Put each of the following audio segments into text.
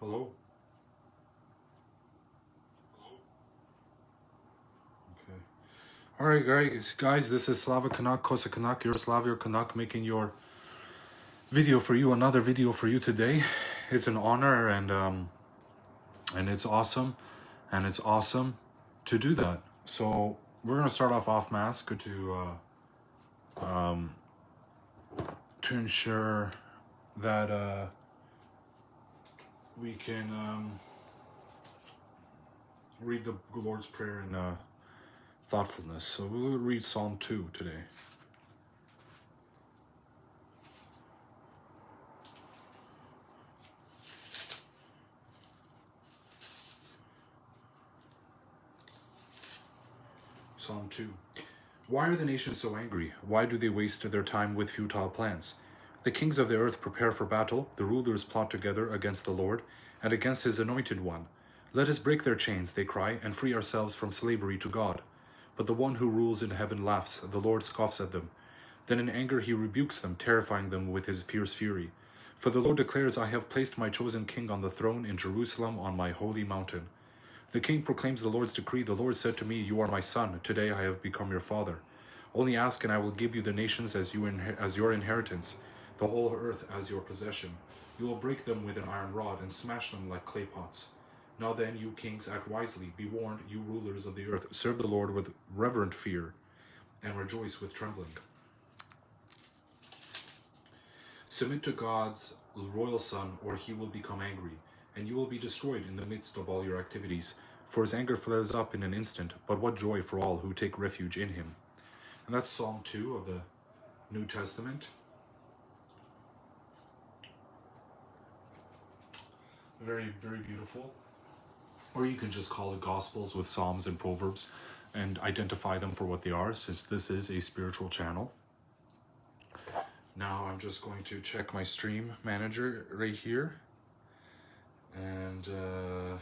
Hello? Okay. Alright, guys, this is Slava Canuck, Kosa Canuck, Yaroslavia Canuck, making your video for you, another video for you today. It's an honor and it's awesome, to do that. So we're gonna start off mask to ensure that we can read the Lord's Prayer in thoughtfulness. So we'll read Psalm 2 today. Psalm 2. Why are the nations so angry? Why do they waste their time with futile plans? The kings of the earth prepare for battle. The rulers plot together against the Lord and against his anointed one. Let us break their chains, they cry, and free ourselves from slavery to God. But the one who rules in heaven laughs. The Lord scoffs at them. Then in anger he rebukes them, terrifying them with his fierce fury. For the Lord declares, I have placed my chosen king on the throne in Jerusalem on my holy mountain. The king proclaims the Lord's decree. The Lord said to me, you are my son. Today I have become your father. Only ask and I will give you the nations as your inheritance, the whole earth as your possession. You will break them with an iron rod and smash them like clay pots. Now then, you kings, act wisely. Be warned, you rulers of the earth. Serve the Lord with reverent fear and rejoice with trembling. Submit to God's royal son, or he will become angry, and you will be destroyed in the midst of all your activities. For his anger flares up in an instant, but what joy for all who take refuge in him. And that's Psalm 2 of the New Testament. Very, very beautiful. Or you can just call it Gospels with Psalms and Proverbs and identify them for what they are, since this is a spiritual channel. Now I'm just going to check my stream manager right here. And I'm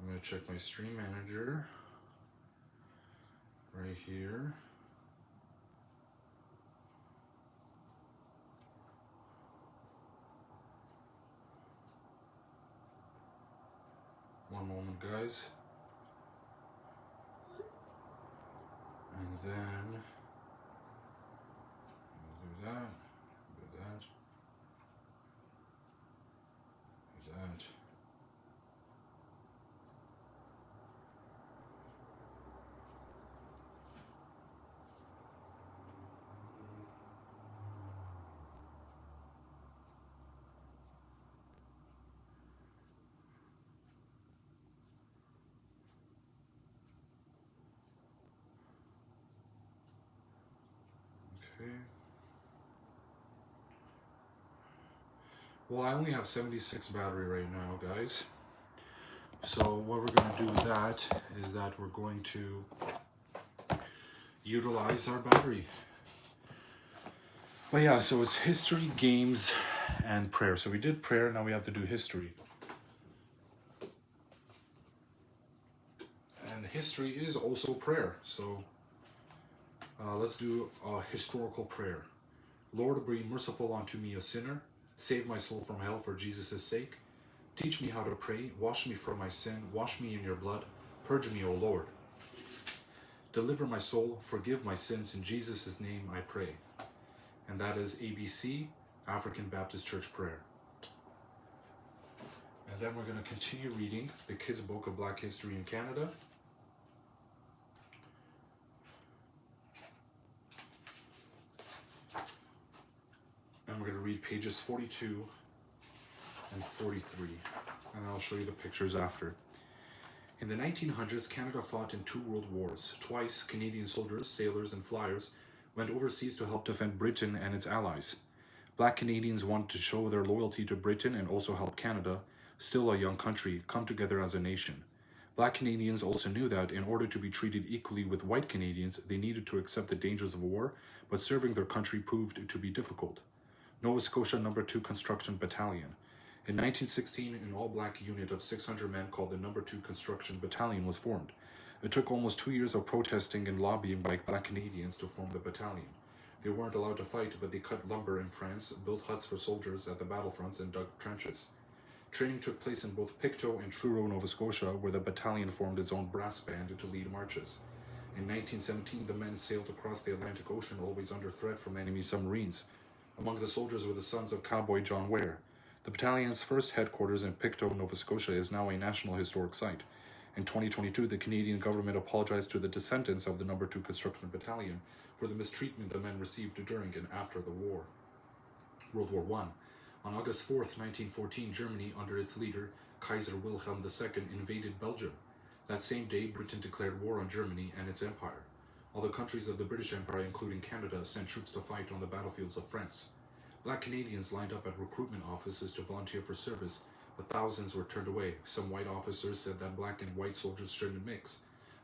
going to check my stream manager right here. One moment, guys. And then do that, do that, do that. Okay. Well, I only have 76 battery right now, guys. So what we're going to do with that is that we're going to utilize our battery. But yeah, so it's history, games, and prayer. So we did prayer, now we have to do history. And history is also prayer. So let's do a historical prayer. Lord, be merciful unto me, a sinner. Save my soul from hell for Jesus' sake. Teach me how to pray. Wash me from my sin. Wash me in your blood. Purge me, O Lord. Deliver my soul. Forgive my sins. In Jesus' name I pray. And that is ABC, African Baptist Church Prayer. And then we're going to continue reading the Kids Book of Black History in Canada. And we're going to read pages 42 and 43. And I'll show you the pictures after. In the 1900s, Canada fought in 2 world wars. Twice, Canadian soldiers, sailors, and flyers went overseas to help defend Britain and its allies. Black Canadians wanted to show their loyalty to Britain and also help Canada, still a young country, come together as a nation. Black Canadians also knew that in order to be treated equally with white Canadians, they needed to accept the dangers of war, but serving their country proved to be difficult. Nova Scotia No. 2 Construction Battalion. In 1916, an all-black unit of 600 men called the No. 2 Construction Battalion was formed. It took almost 2 years of protesting and lobbying by Black Canadians to form the battalion. They weren't allowed to fight, but they cut lumber in France, built huts for soldiers at the battlefronts, and dug trenches. Training took place in both Pictou and Truro, Nova Scotia, where the battalion formed its own brass band to lead marches. In 1917, the men sailed across the Atlantic Ocean, always under threat from enemy submarines. Among the soldiers were the sons of cowboy John Ware. The battalion's first headquarters in Pictou, Nova Scotia, is now a National Historic Site. In 2022, the Canadian government apologized to the descendants of the No. 2 Construction Battalion for the mistreatment the men received during and after the war. World War I. On August 4, 1914, Germany, under its leader, Kaiser Wilhelm II, invaded Belgium. That same day, Britain declared war on Germany and its empire. All the countries of the British Empire, including Canada, sent troops to fight on the battlefields of France. Black Canadians lined up at recruitment offices to volunteer for service, but thousands were turned away. Some white officers said that black and white soldiers shouldn't mix.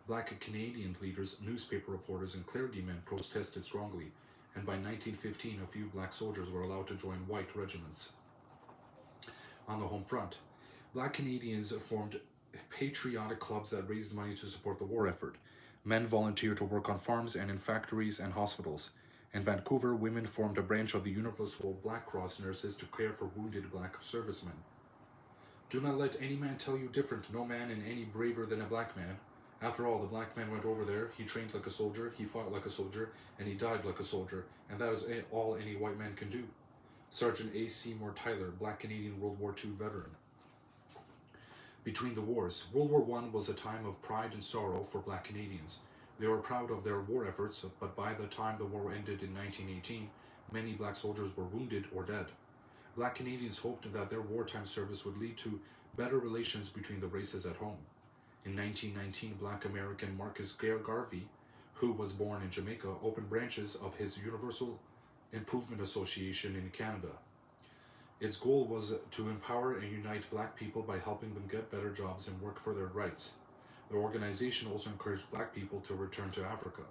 Black Canadian leaders, newspaper reporters, and clergymen protested strongly, and by 1915 a few black soldiers were allowed to join white regiments. On the home front, black Canadians formed patriotic clubs that raised money to support the war effort. Men volunteered to work on farms and in factories and hospitals. In Vancouver, women formed a branch of the Universal Black Cross Nurses to care for wounded black servicemen. Do not let any man tell you different. No man is any braver than a black man. After all, the black man went over there, he trained like a soldier, he fought like a soldier, and he died like a soldier, and that is all any white man can do. Sergeant A. Seymour Tyler, black Canadian World War II veteran. Between the wars, World War I was a time of pride and sorrow for black Canadians. They were proud of their war efforts, but by the time the war ended in 1918, many black soldiers were wounded or dead. Black Canadians hoped that their wartime service would lead to better relations between the races at home. In 1919, black American Marcus Garvey, who was born in Jamaica, opened branches of his Universal Improvement Association in Canada. Its goal was to empower and unite black people by helping them get better jobs and work for their rights. The organization also encouraged black people to return to Africa.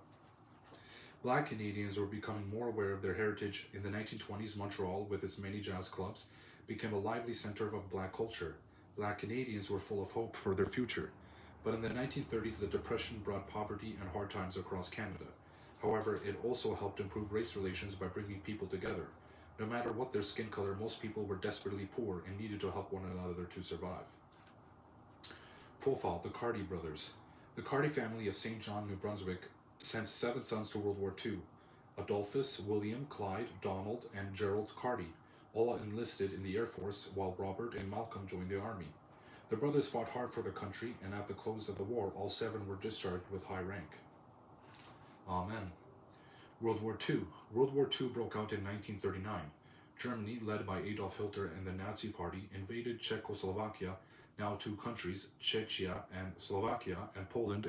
Black Canadians were becoming more aware of their heritage. In the 1920s, Montreal, with its many jazz clubs, became a lively center of black culture. Black Canadians were full of hope for their future. But in the 1930s, the Depression brought poverty and hard times across Canada. However, it also helped improve race relations by bringing people together. No matter what their skin color, most people were desperately poor and needed to help one another to survive. Profile: the Carty brothers. The Carty family of St. John, New Brunswick, sent 7 sons to World War II. Adolphus, William, Clyde, Donald, and Gerald Carty, all enlisted in the Air Force, while Robert and Malcolm joined the Army. The brothers fought hard for the country, and at the close of the war, all 7 were discharged with high rank. Amen. World War II. World War II broke out in 1939. Germany, led by Adolf Hitler and the Nazi Party, invaded Czechoslovakia, now 2 countries, Czechia and Slovakia, and Poland,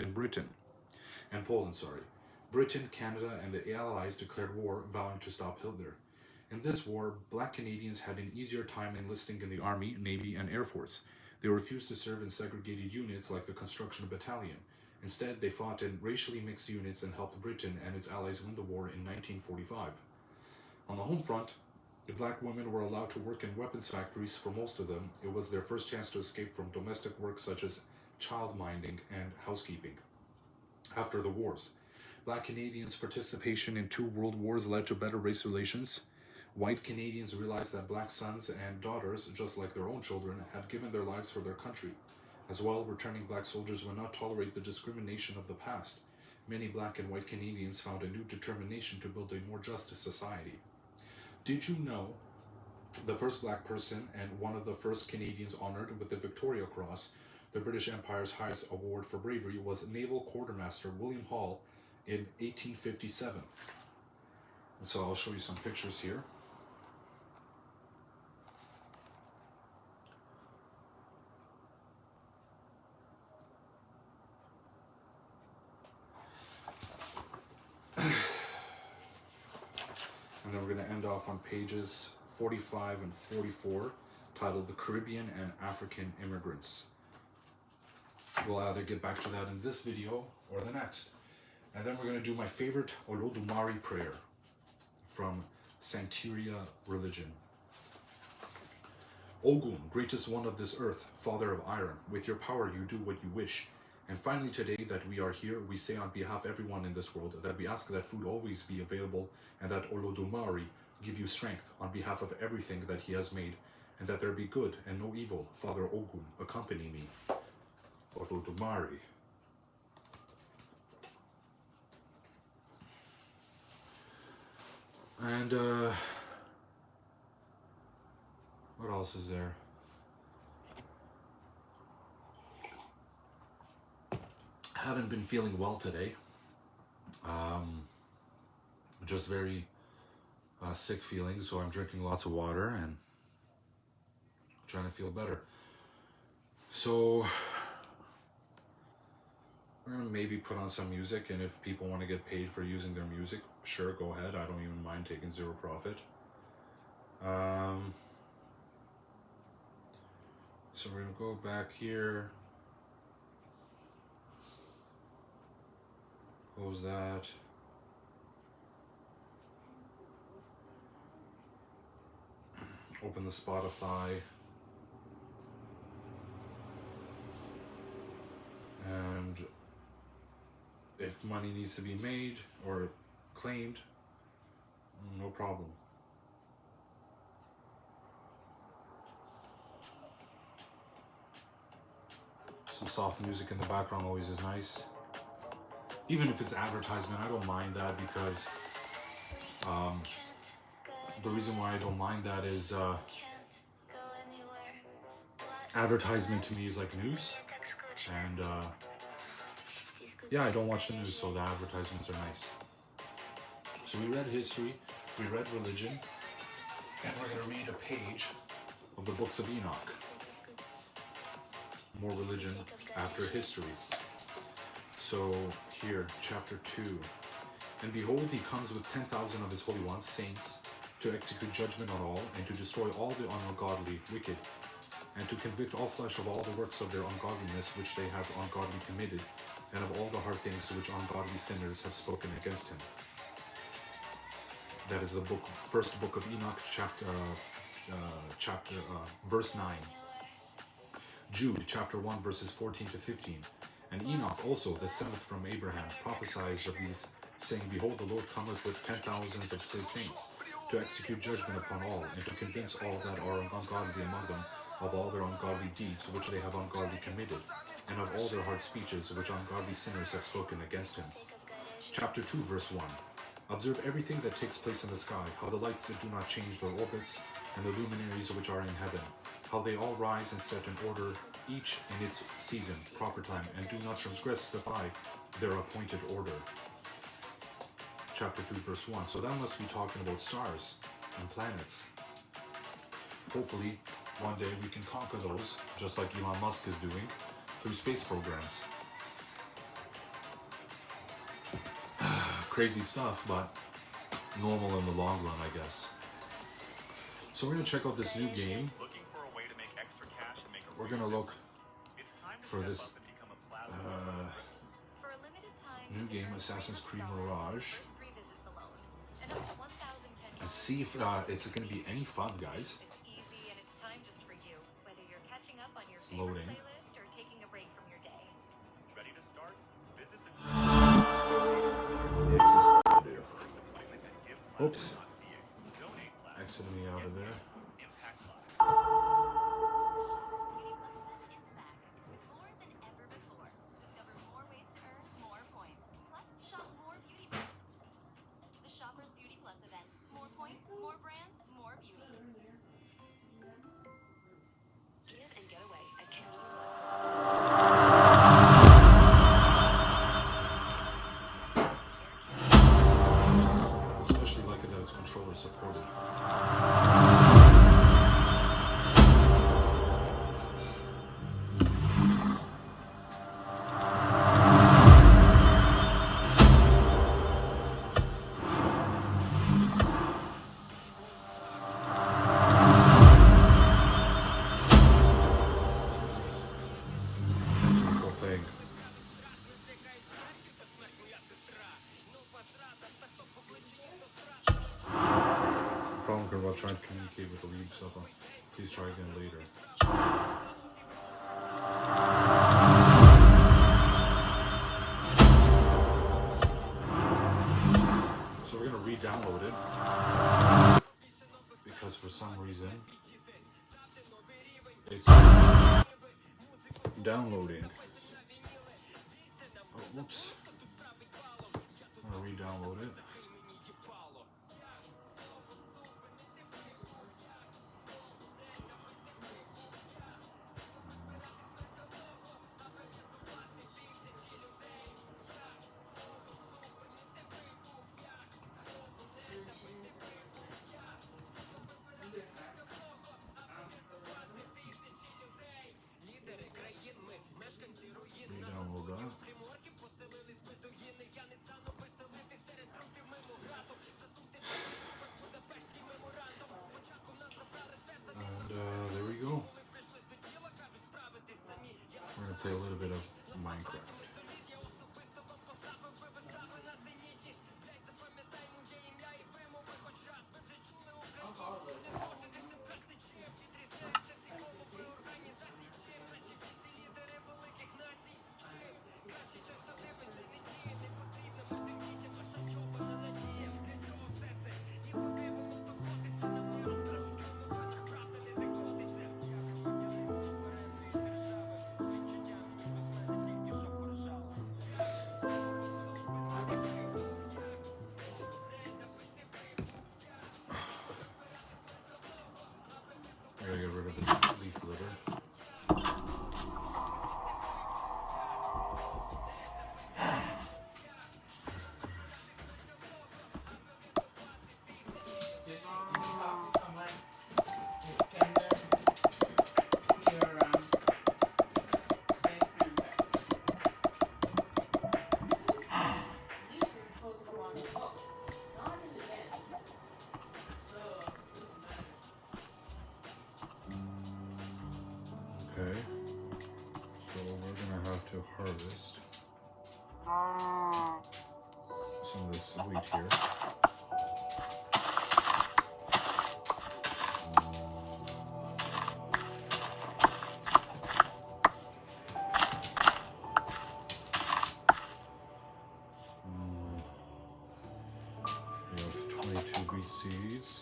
Britain, Canada, and the Allies declared war, vowing to stop Hitler. In this war, black Canadians had an easier time enlisting in the Army, Navy, and Air Force. They refused to serve in segregated units like the Construction Battalion. Instead, they fought in racially mixed units and helped Britain and its allies win the war in 1945. On the home front, the black women were allowed to work in weapons factories. For most of them, it was their first chance to escape from domestic work such as child minding and housekeeping. After the wars, black Canadians' participation in 2 world wars led to better race relations. White Canadians realized that black sons and daughters, just like their own children, had given their lives for their country. As well, returning black soldiers would not tolerate the discrimination of the past. Many black and white Canadians found a new determination to build a more just society. Did you know the first black person and one of the first Canadians honored with the Victoria Cross, the British Empire's highest award for bravery, was Naval Quartermaster William Hall in 1857? And so I'll show you some pictures here. And then we're going to end off on pages 45 and 44, titled The Caribbean and African Immigrants. We'll either get back to that in this video or the next. And then we're going to do my favorite Olodumare prayer from Santeria religion. Ogun, greatest one of this earth, father of iron, with your power you do what you wish. And finally, today that we are here, we say on behalf of everyone in this world that we ask that food always be available and that Olodumare give you strength on behalf of everything that he has made, and that there be good and no evil. Father Ogun, accompany me. Olodumare. And what else is there? Haven't been feeling well today. Just very sick feeling, so I'm drinking lots of water and trying to feel better. So we're gonna maybe put on some music, and if people want to get paid for using their music, sure, go ahead. I don't even mind taking zero profit. So we're gonna go back here. Close that. Open the Spotify. And if money needs to be made or claimed, no problem. Some soft music in the background always is nice. Even if it's advertisement, I don't mind that, because the reason why I don't mind that is advertisement to me is like news, and yeah, I don't watch the news, so the advertisements are nice. So we read history, we read religion, and we're going to read a page of the books of Enoch. More religion after history. So here, chapter 2. And behold, he comes with 10,000 of his holy ones, saints, to execute judgment on all, and to destroy all the ungodly, wicked, and to convict all flesh of all the works of their ungodliness which they have ungodly committed, and of all the hard things which ungodly sinners have spoken against him. That is the first book of Enoch, verse 9. Jude, chapter 1, verses 14 to 15. And Enoch also, the seventh from Abraham, prophesied of these, saying, Behold, the Lord cometh with 10,000s of his saints, to execute judgment upon all, and to convince all that are ungodly among them of all their ungodly deeds which they have ungodly committed, and of all their hard speeches which ungodly sinners have spoken against him. Chapter 2, verse 1. Observe everything that takes place in the sky, how the lights that do not change their orbits, and the luminaries which are in heaven, how they all rise and set in order, each in its season, proper time, and do not defy their appointed order. Chapter 2, verse 1. So that must be talking about stars and planets. Hopefully, one day we can conquer those, just like Elon Musk is doing, through space programs. Crazy stuff, but normal in the long run, I guess. So we're going to check out this new game. We're going to look for this new game, Assassin's Creed Mirage, and see if it's going to be any fun, guys. It's loading. Oops. Exited me out of there. Trying to communicate with the lead, so please try again later. It's downloading. Oh, whoops. I'm gonna re-download it. Re-download that. And there we go. We're gonna play a little bit of Minecraft. I gotta get rid of this leaf litter. Okay, so we're gonna have to harvest some of this wheat here. We have 22 wheat seeds.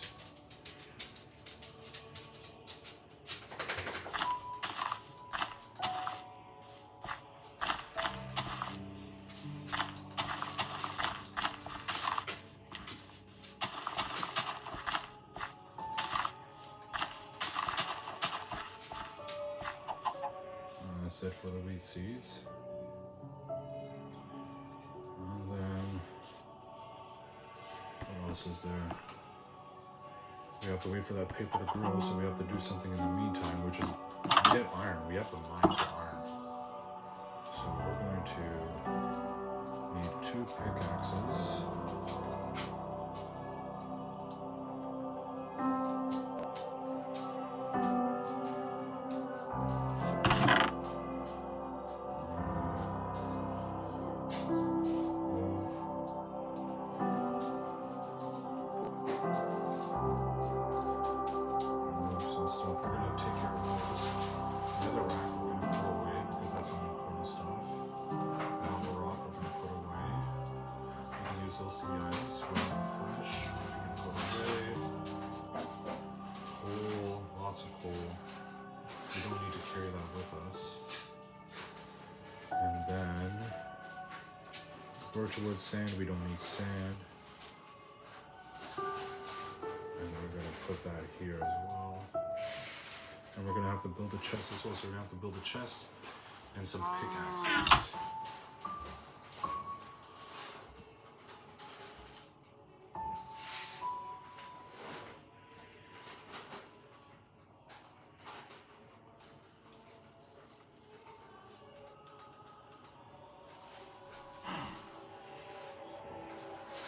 That's it for the wheat seeds. And then, what else is there? We have to wait for that paper to grow, so we have to do something in the meantime, which is get iron. We have to mine for iron. So we're going to need 2 pickaxes. Those 3 items. We have flesh, we can put away. Coal, lots of coal. We don't need to carry that with us. And then birchwood sand, we don't need sand. And we're gonna put that here as well. And we're gonna have to build a chest as well, so we're gonna have to build a chest and some pickaxes.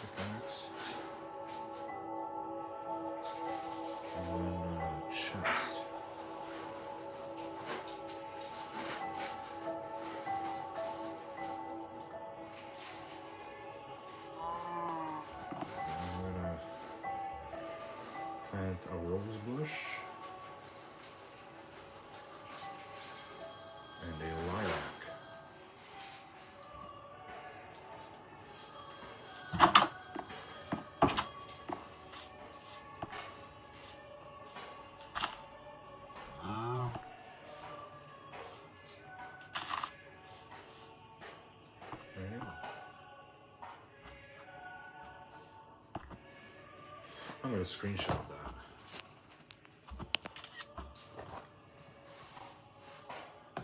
Pickaxe. And then chest. And I'm gonna plant a rose bush and a lilac. I'm going to screenshot that.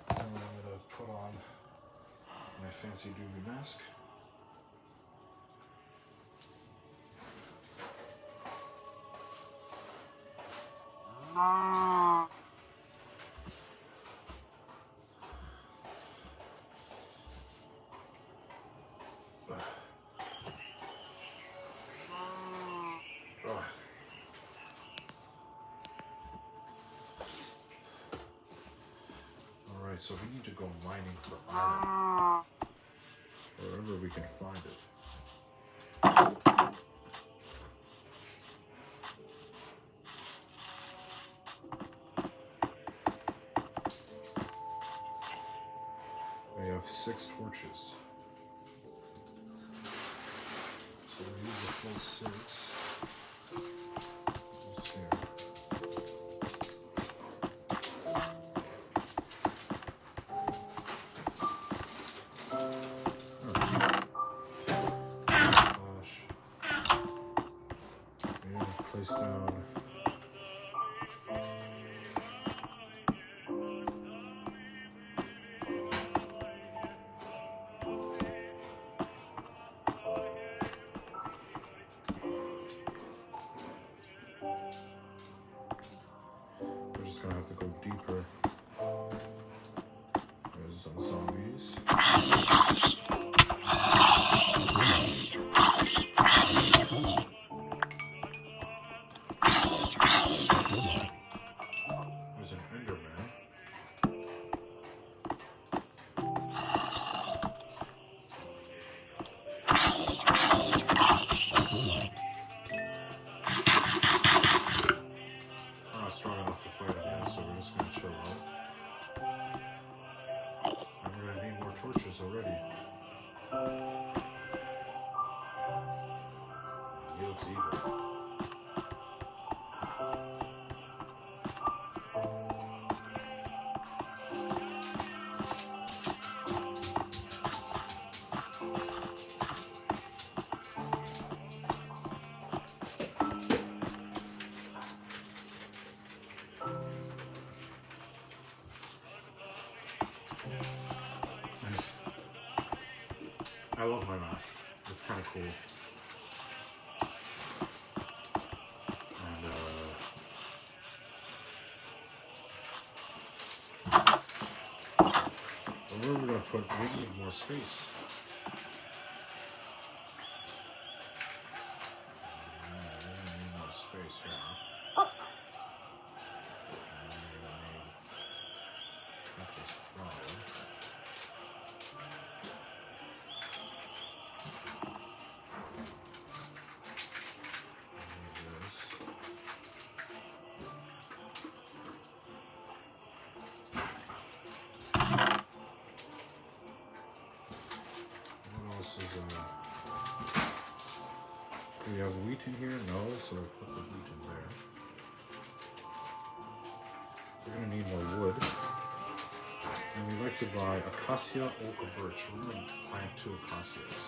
And I'm going to put on my fancy doobie mask. Alright, so we need to go mining for iron. Wherever we can find it. We have 6 torches. So we use a full 6. What's here? Place down. We're just gonna have to go deeper. There's some zombies. There's an Enderman. We're not strong enough to fight again, so we're just gonna chill out. And we're gonna need more torches already. He looks evil. I love my mask. It's kind of cool. And where are we gonna put? We need more space. We need more space here. And we're gonna need cactus flower. Do we have wheat in here? No, so we'll put the wheat in there. We're going to need more wood. And we like to buy acacia, oak, or birch. We're going to plant 2 acacias.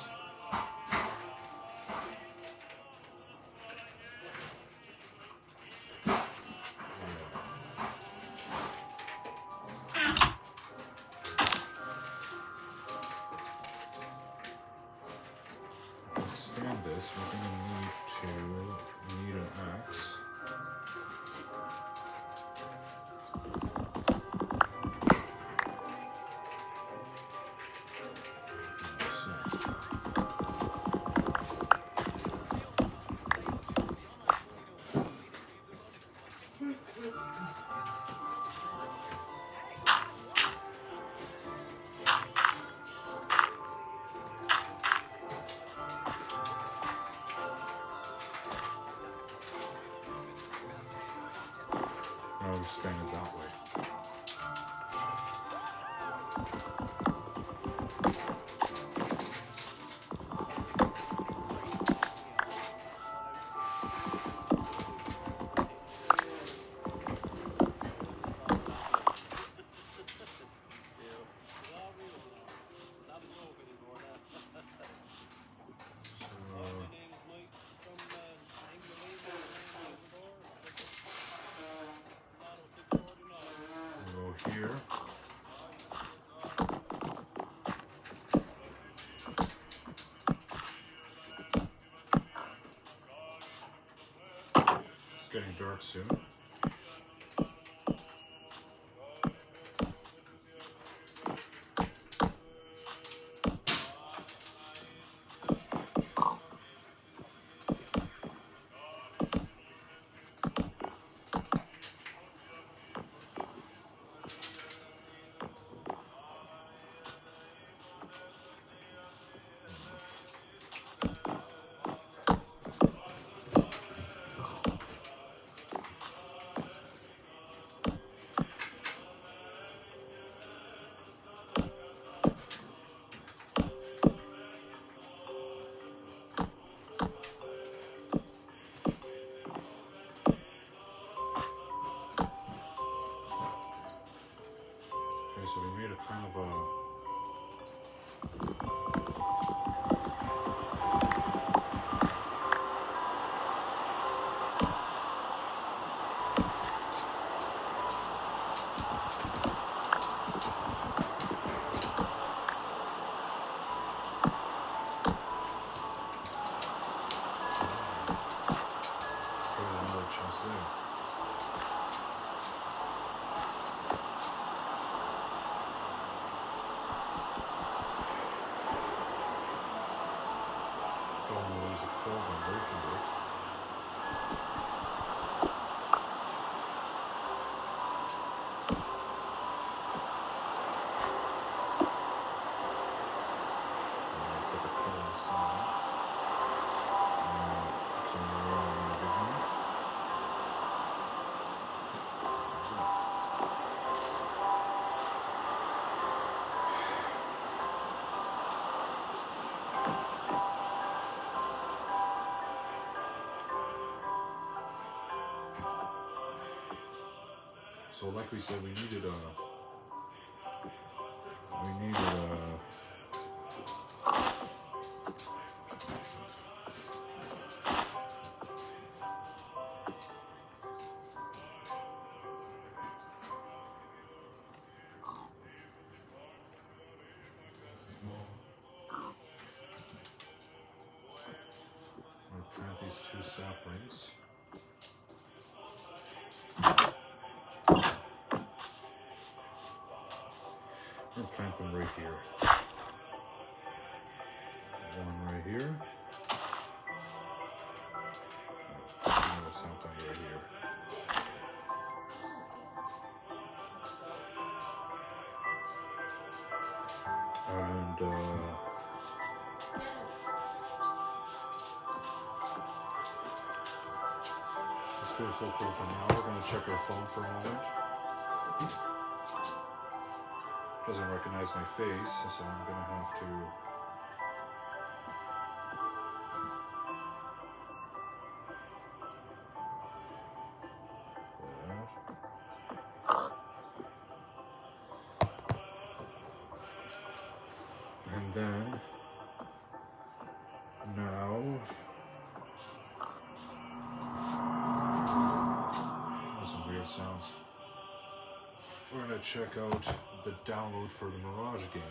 Expand this, we're going to need an axe. here. It's getting dark soon. Okay, so we made a kind of a so like we said, we needed plant these two saplings. I'm gonna plant them right here. One right here. Something right here. And let's go so cool for now. We're going to check our phone for a moment. Doesn't recognize my face, so I'm going to have to and then now there's some weird sounds. We're going to check out the download for the Mirage game.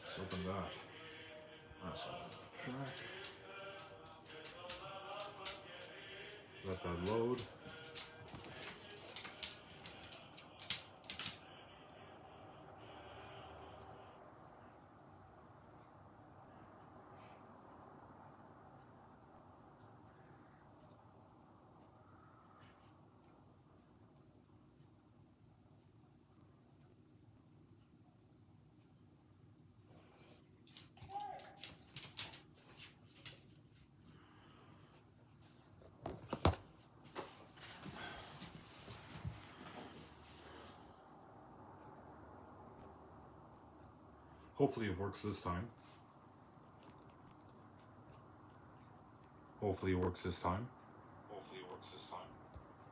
Let's open that. That's on track. Let that load. Hopefully it works this time. Hopefully it works this time. Hopefully it works this time.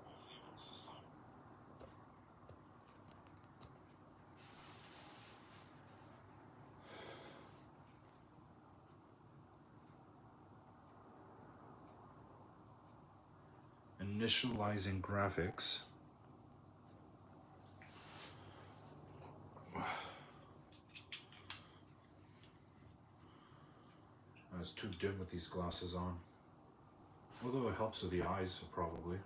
Hopefully it works this time. Initializing graphics. it's too dim with these glasses on. Although it helps with the eyes, probably.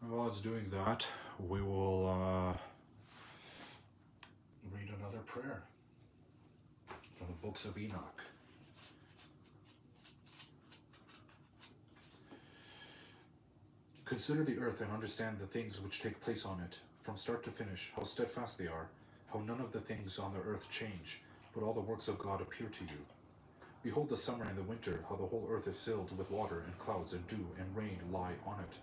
And while it's doing that, we will read another prayer from the books of Enoch. Consider the earth and understand the things which take place on it, from start to finish, how steadfast they are, how none of the things on the earth change, but all the works of God appear to you. Behold the summer and the winter, how the whole earth is filled with water, and clouds and dew and rain lie on it.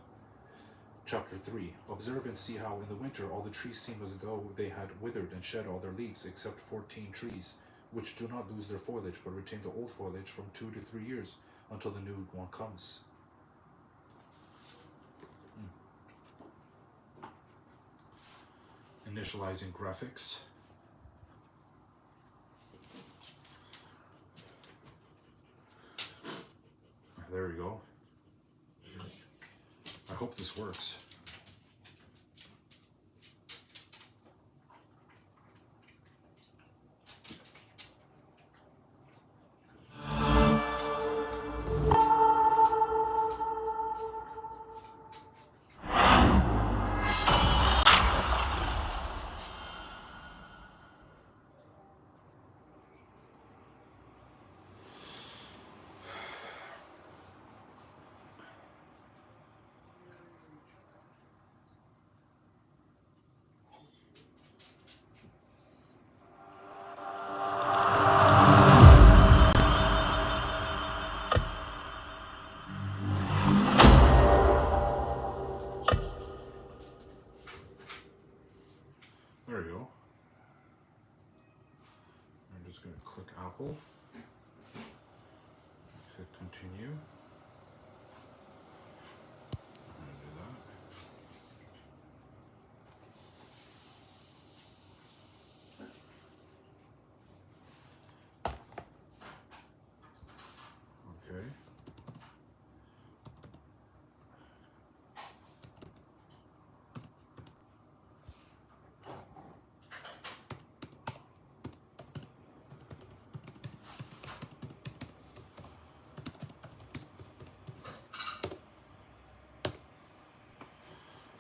Chapter 3. Observe and see how in the winter all the trees seem as though they had withered and shed all their leaves, except 14 trees, which do not lose their foliage, but retain the old foliage from 2 to 3 years, until the new one comes. Initializing graphics. There we go. I hope this works. There we go. I'm just going to click Apple. Hit continue. I'm going to do that. Okay.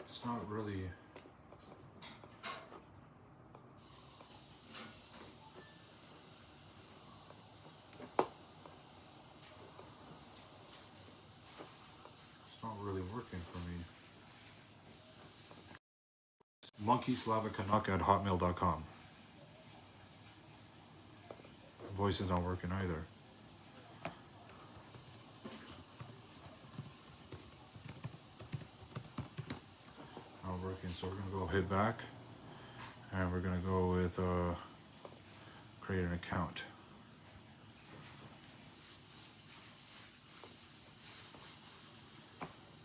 It's not really. It's not really working for me. monkeyslavakanaka@hotmail.com. Voice is not working either. Not working, so we're gonna go hit back, and we're gonna go with create an account.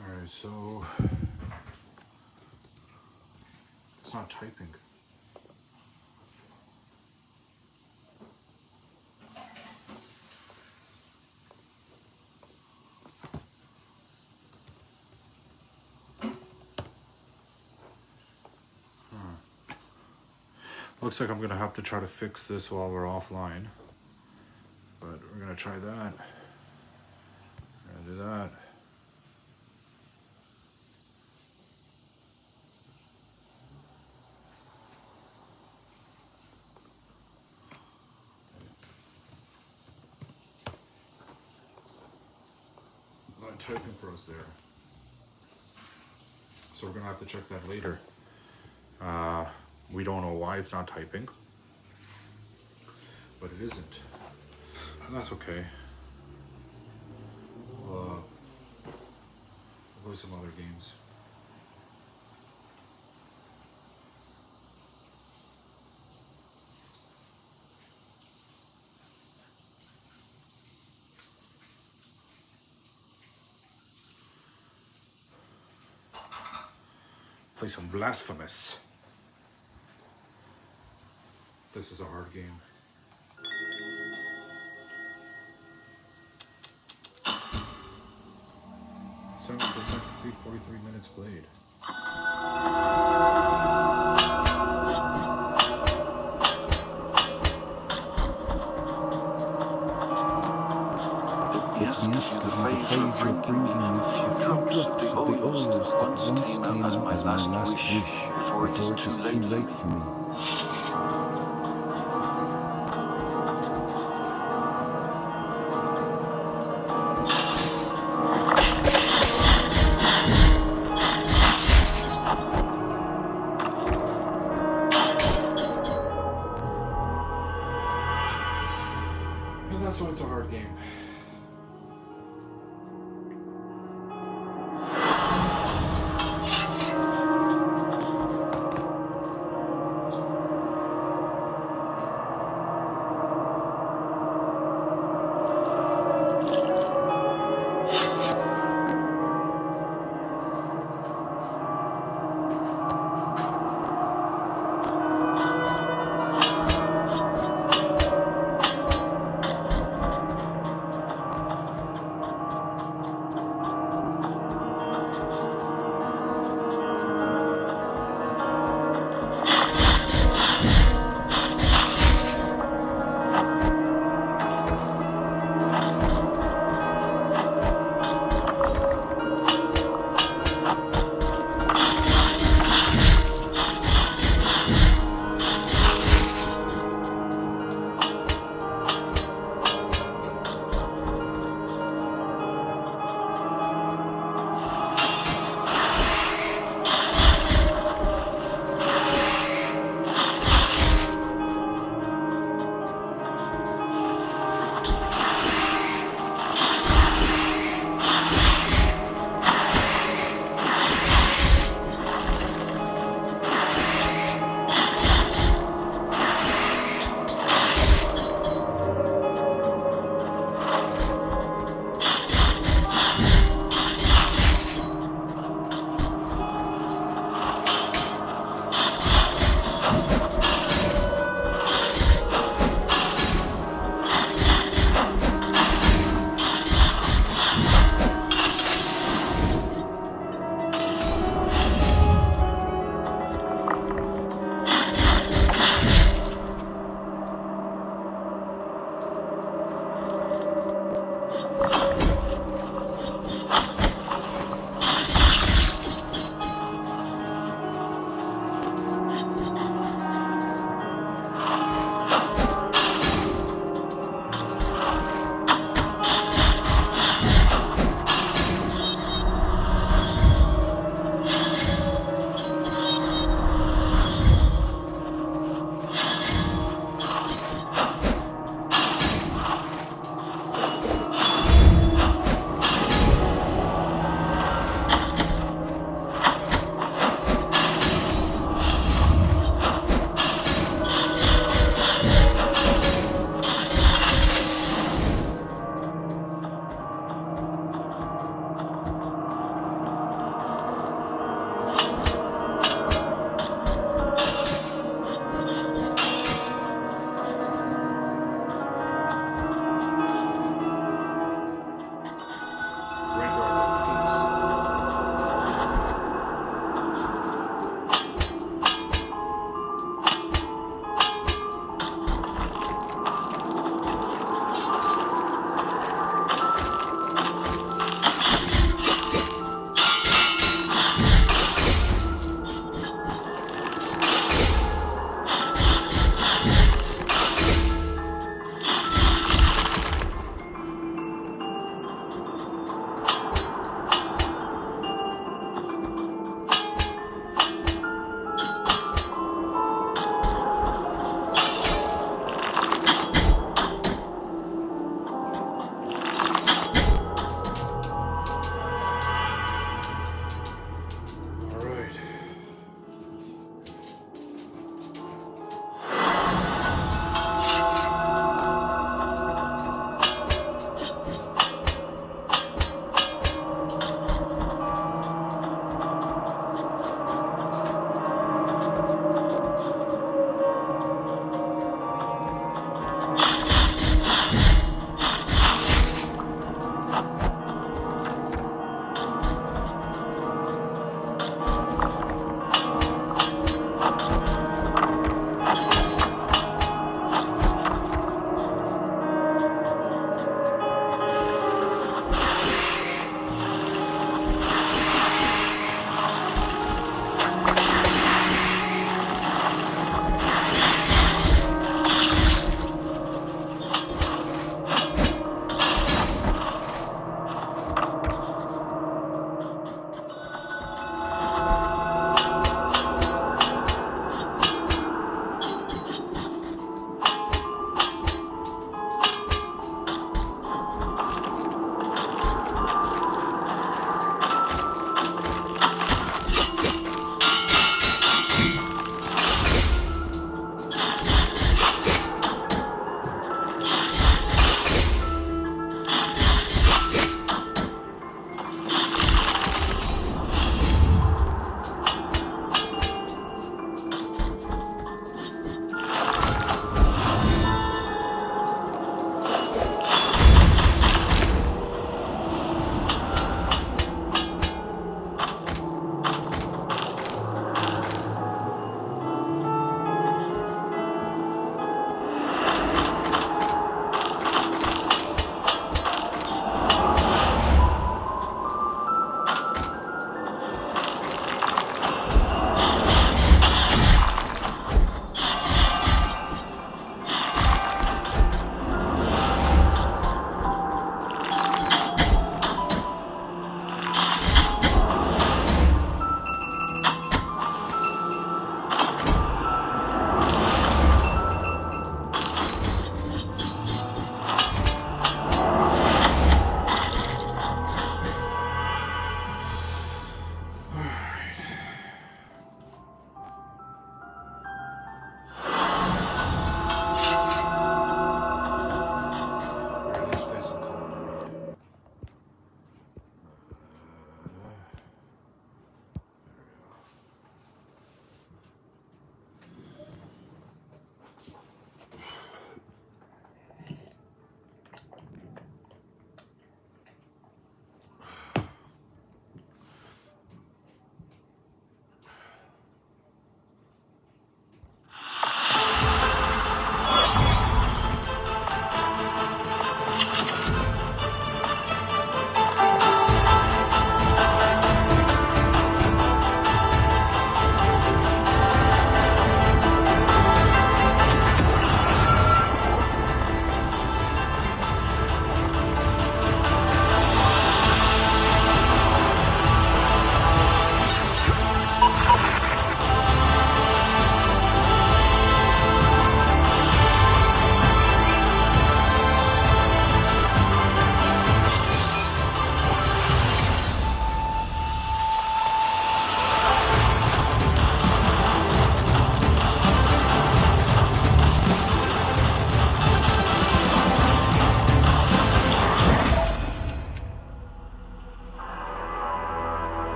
All right, so it's not typing. Looks like I'm going to have to try to fix this while we're offline. But we're going to try that. We're going to do that. Not typing for us there. So we're going to have to check that later. We don't know why it's not typing, but it isn't. And that's okay. We'll play some other games. Play some Blasphemous. This is a hard game. 7% complete, 43 minutes played. me ask you the favor of bringing me a few drops of the oils that once came out as my last wish before it is too late for me. And that's why it's a hard game.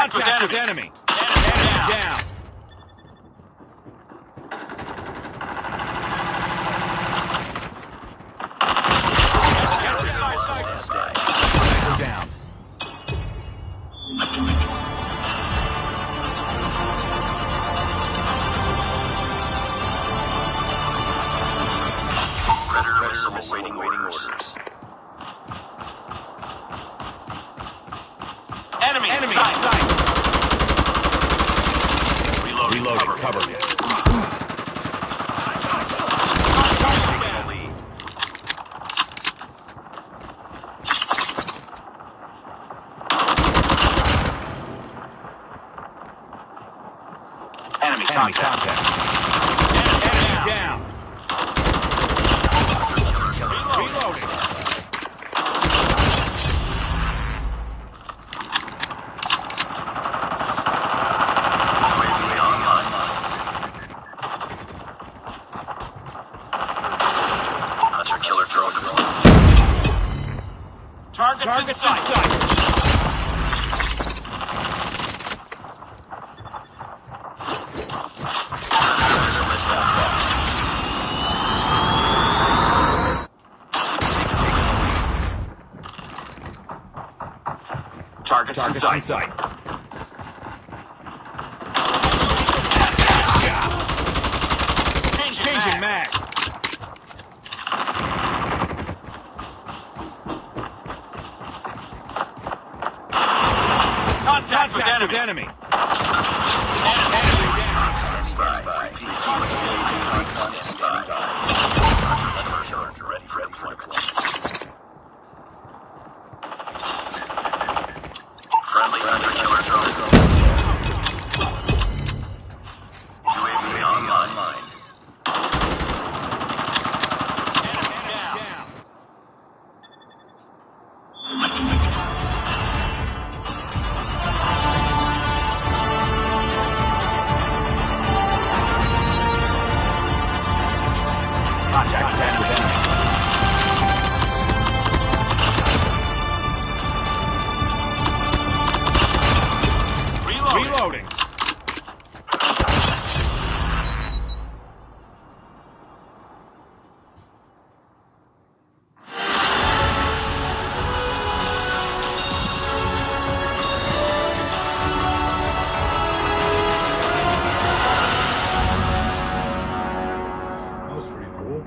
Contact with enemy. Enemy down. Down. Predator awaiting orders. Enemy. Sight. Reload. Cover me. Taking the lead. Enemy contact. Enemy down. Reloading. Hunter killer drone. Target in sight. Target in sight. Changing mag. Contact with enemy. Ready for deployment. Friendly hunter killer drone. UAV online. Down. Contact with enemy. Reloading. That was pretty cool.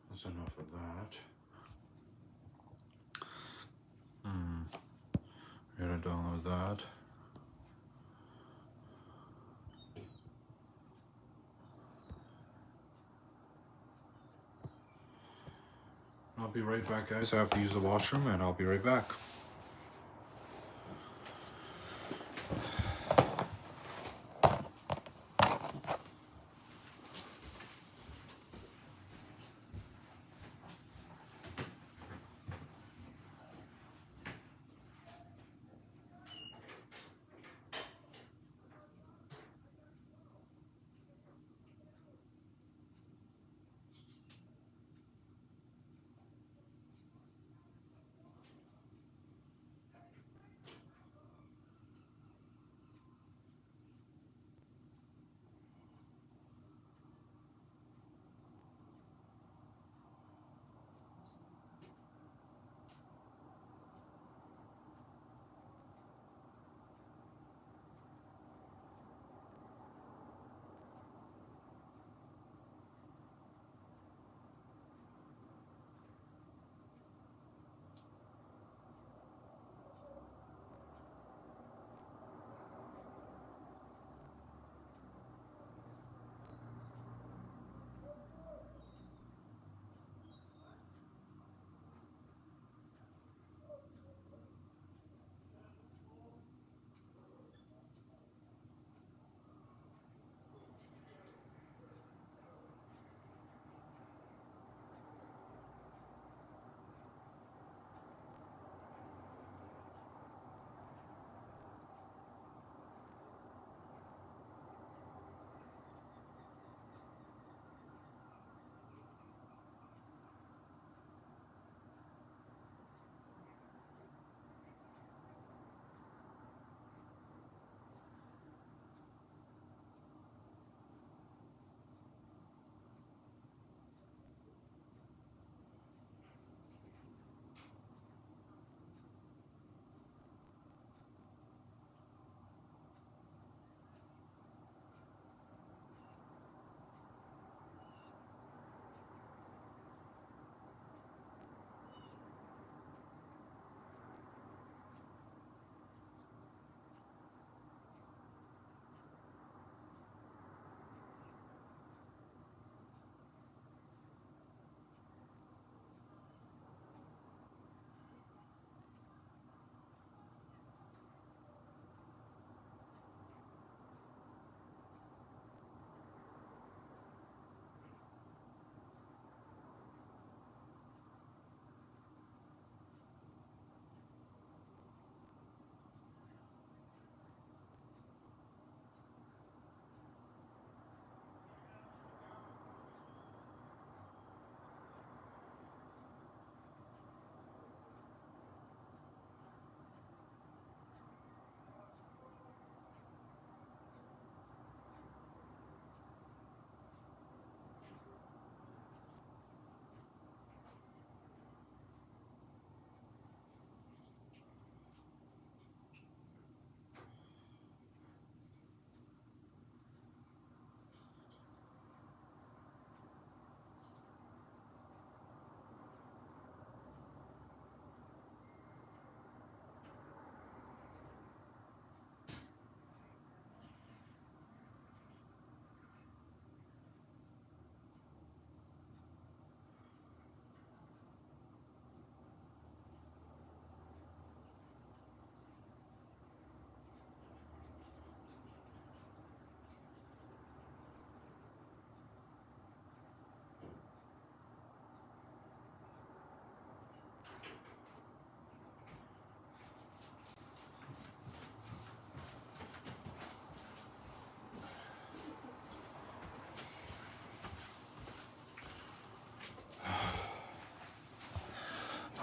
That's enough of that. Gotta download that. I'll be right back, guys. I have to use the washroom, and I'll be right back.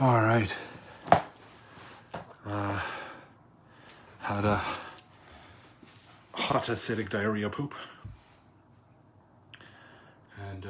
All right. Had a hot acidic diarrhea poop. And,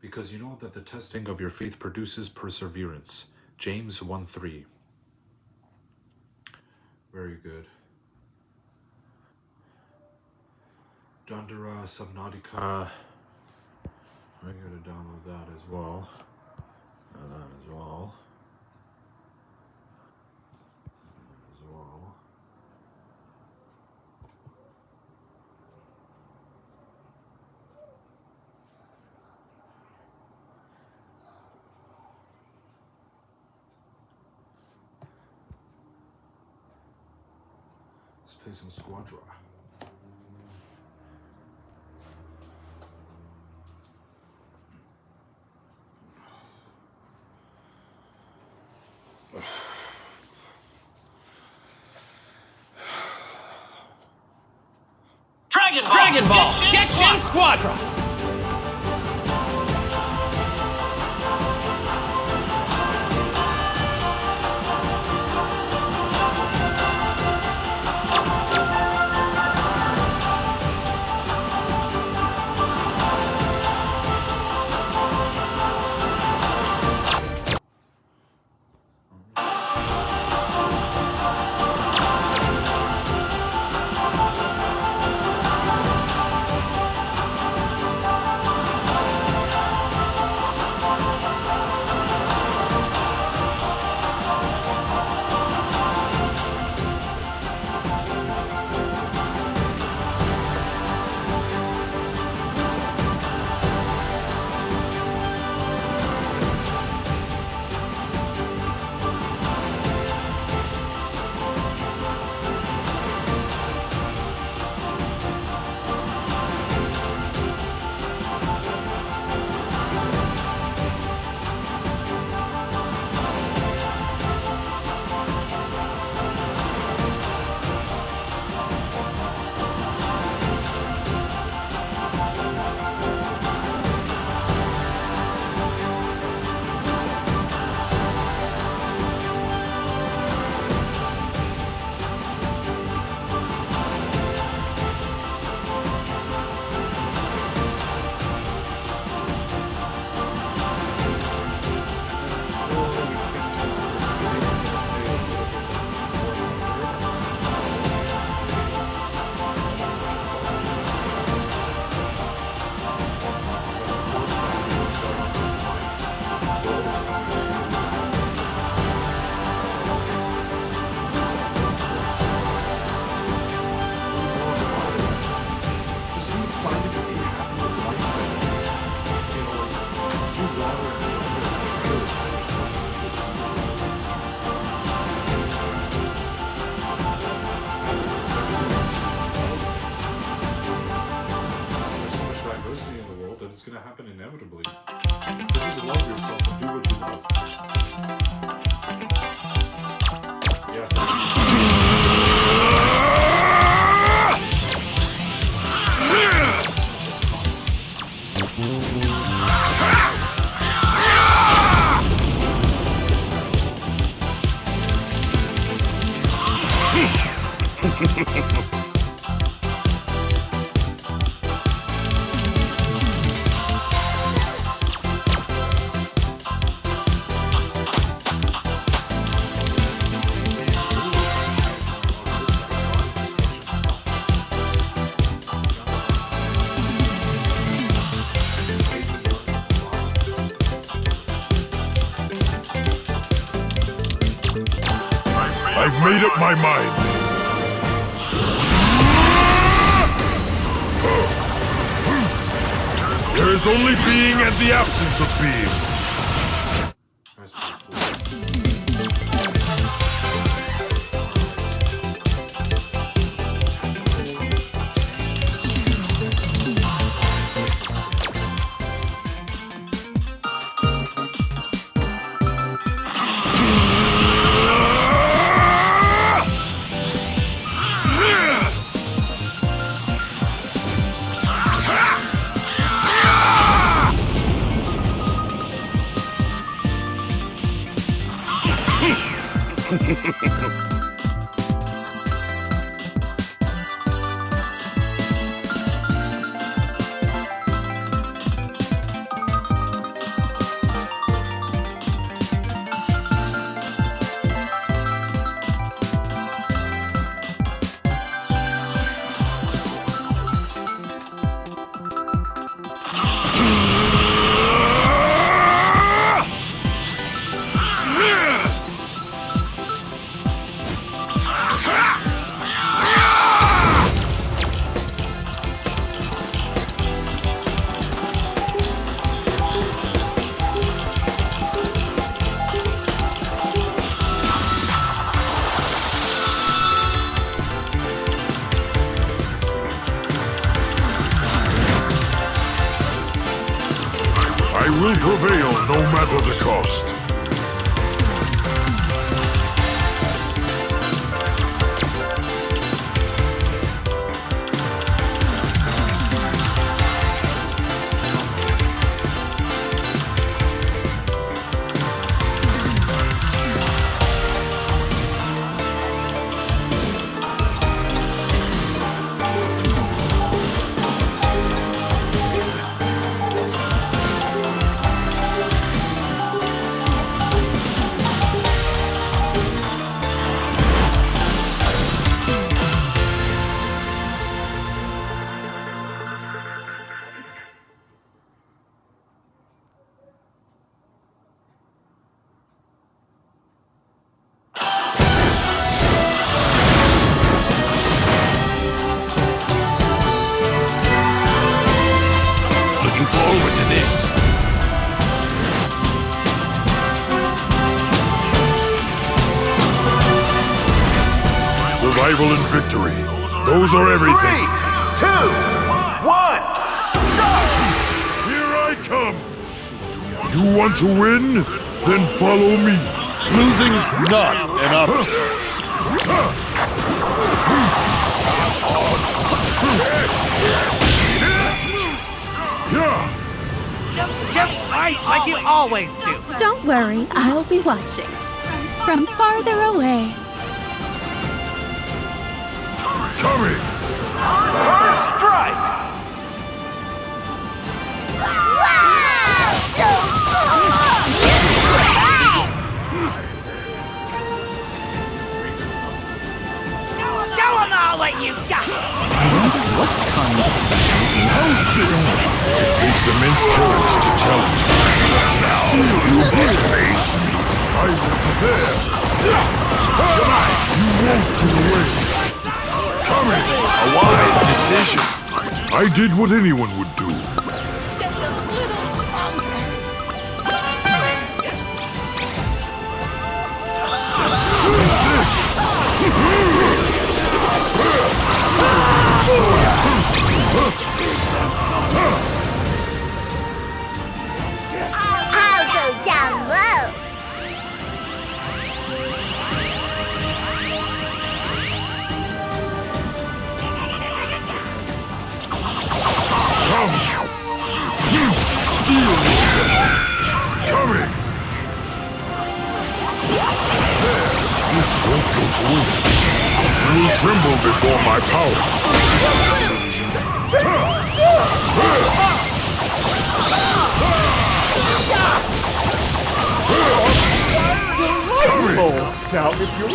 because you know that the testing of your faith produces perseverance. James 1:3. Very good. Dandara Subnautica. I'm going to download that as well. And that as well. That as well. Let's play some Squadra. Dragon Ball! Genshin Squadron! It's going to happen inevitably. So just love yourself and do what you love. I've made up my mind. There is only being and the absence of being. I will prevail no matter the cost. Looking forward to this. Survival and victory. Those are everything. 3, 2, 1, start! Here I come. You want to win? Then follow me. Losing's not an option. Yeah. Just fight like you always do. Don't worry, I'll be watching. From farther away. Coming. First strike! Show them all what you got. It takes immense courage to challenge me. You must face me. I will be there. You won't get away. Coming. A wise decision. I did what anyone would do. I'll go down low. Come. Steel yourself. Coming. This won't go to waste. You will tremble before my power. Now, if you're...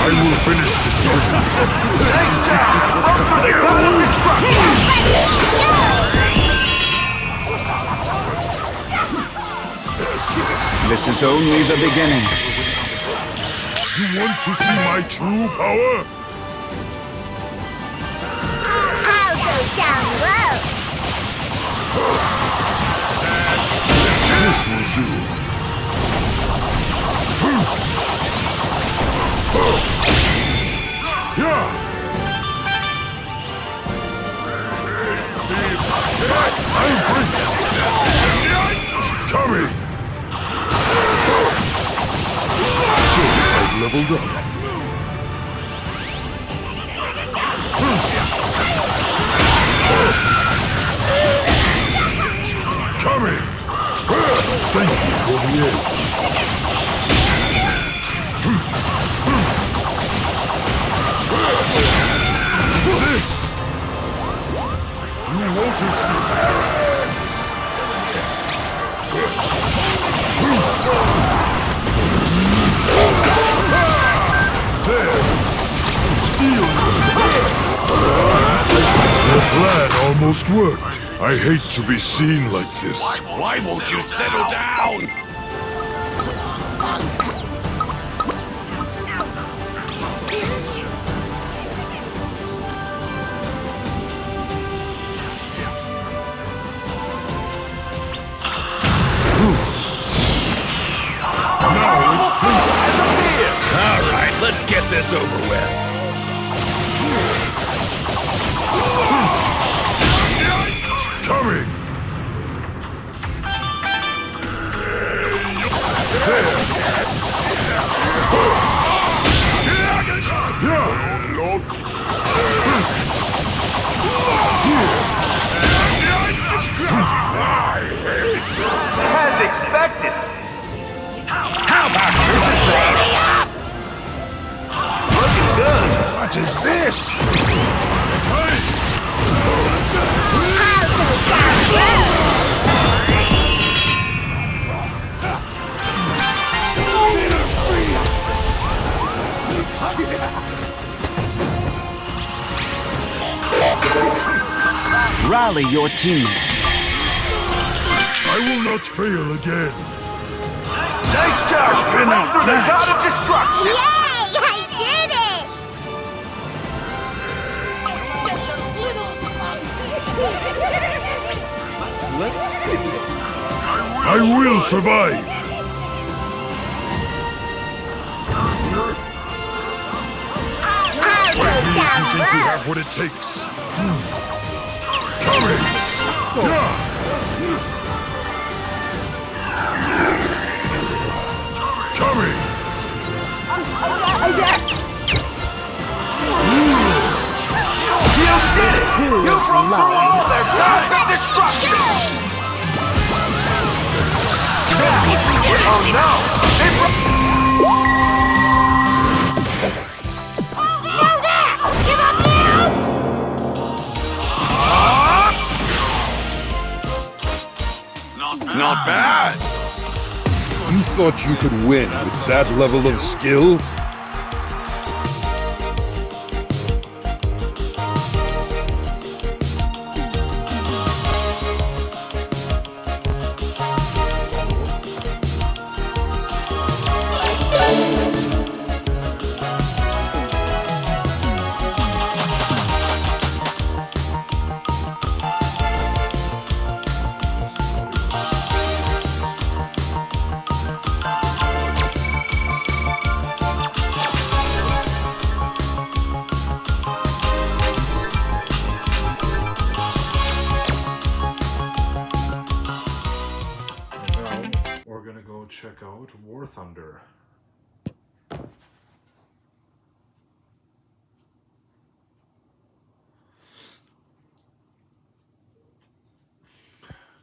I will finish this quickly. Nice job! Up for the golden destruction! This is only the beginning. You want to see my true power? I'll go down low. This will do. Yeah. Hold up. Coming! Thank you for the edge. This! You noticed me? There! Steal your plan almost worked. I hate to be seen like this. Why won't you settle down? All right, let's get this over with. Coming! As expected. How about this is Looking good. What is this? I'll go down low. Rally your teammates. I will not fail again. Nice job. Through the god of destruction. Yay! I did it! I will survive. I'll go down You low. have what it takes. Coming! Coming! You did it. You broke through all their gods of destruction. Oh no! They broke. Not bad. You thought you could win with that level of skill? We're gonna go check out War Thunder.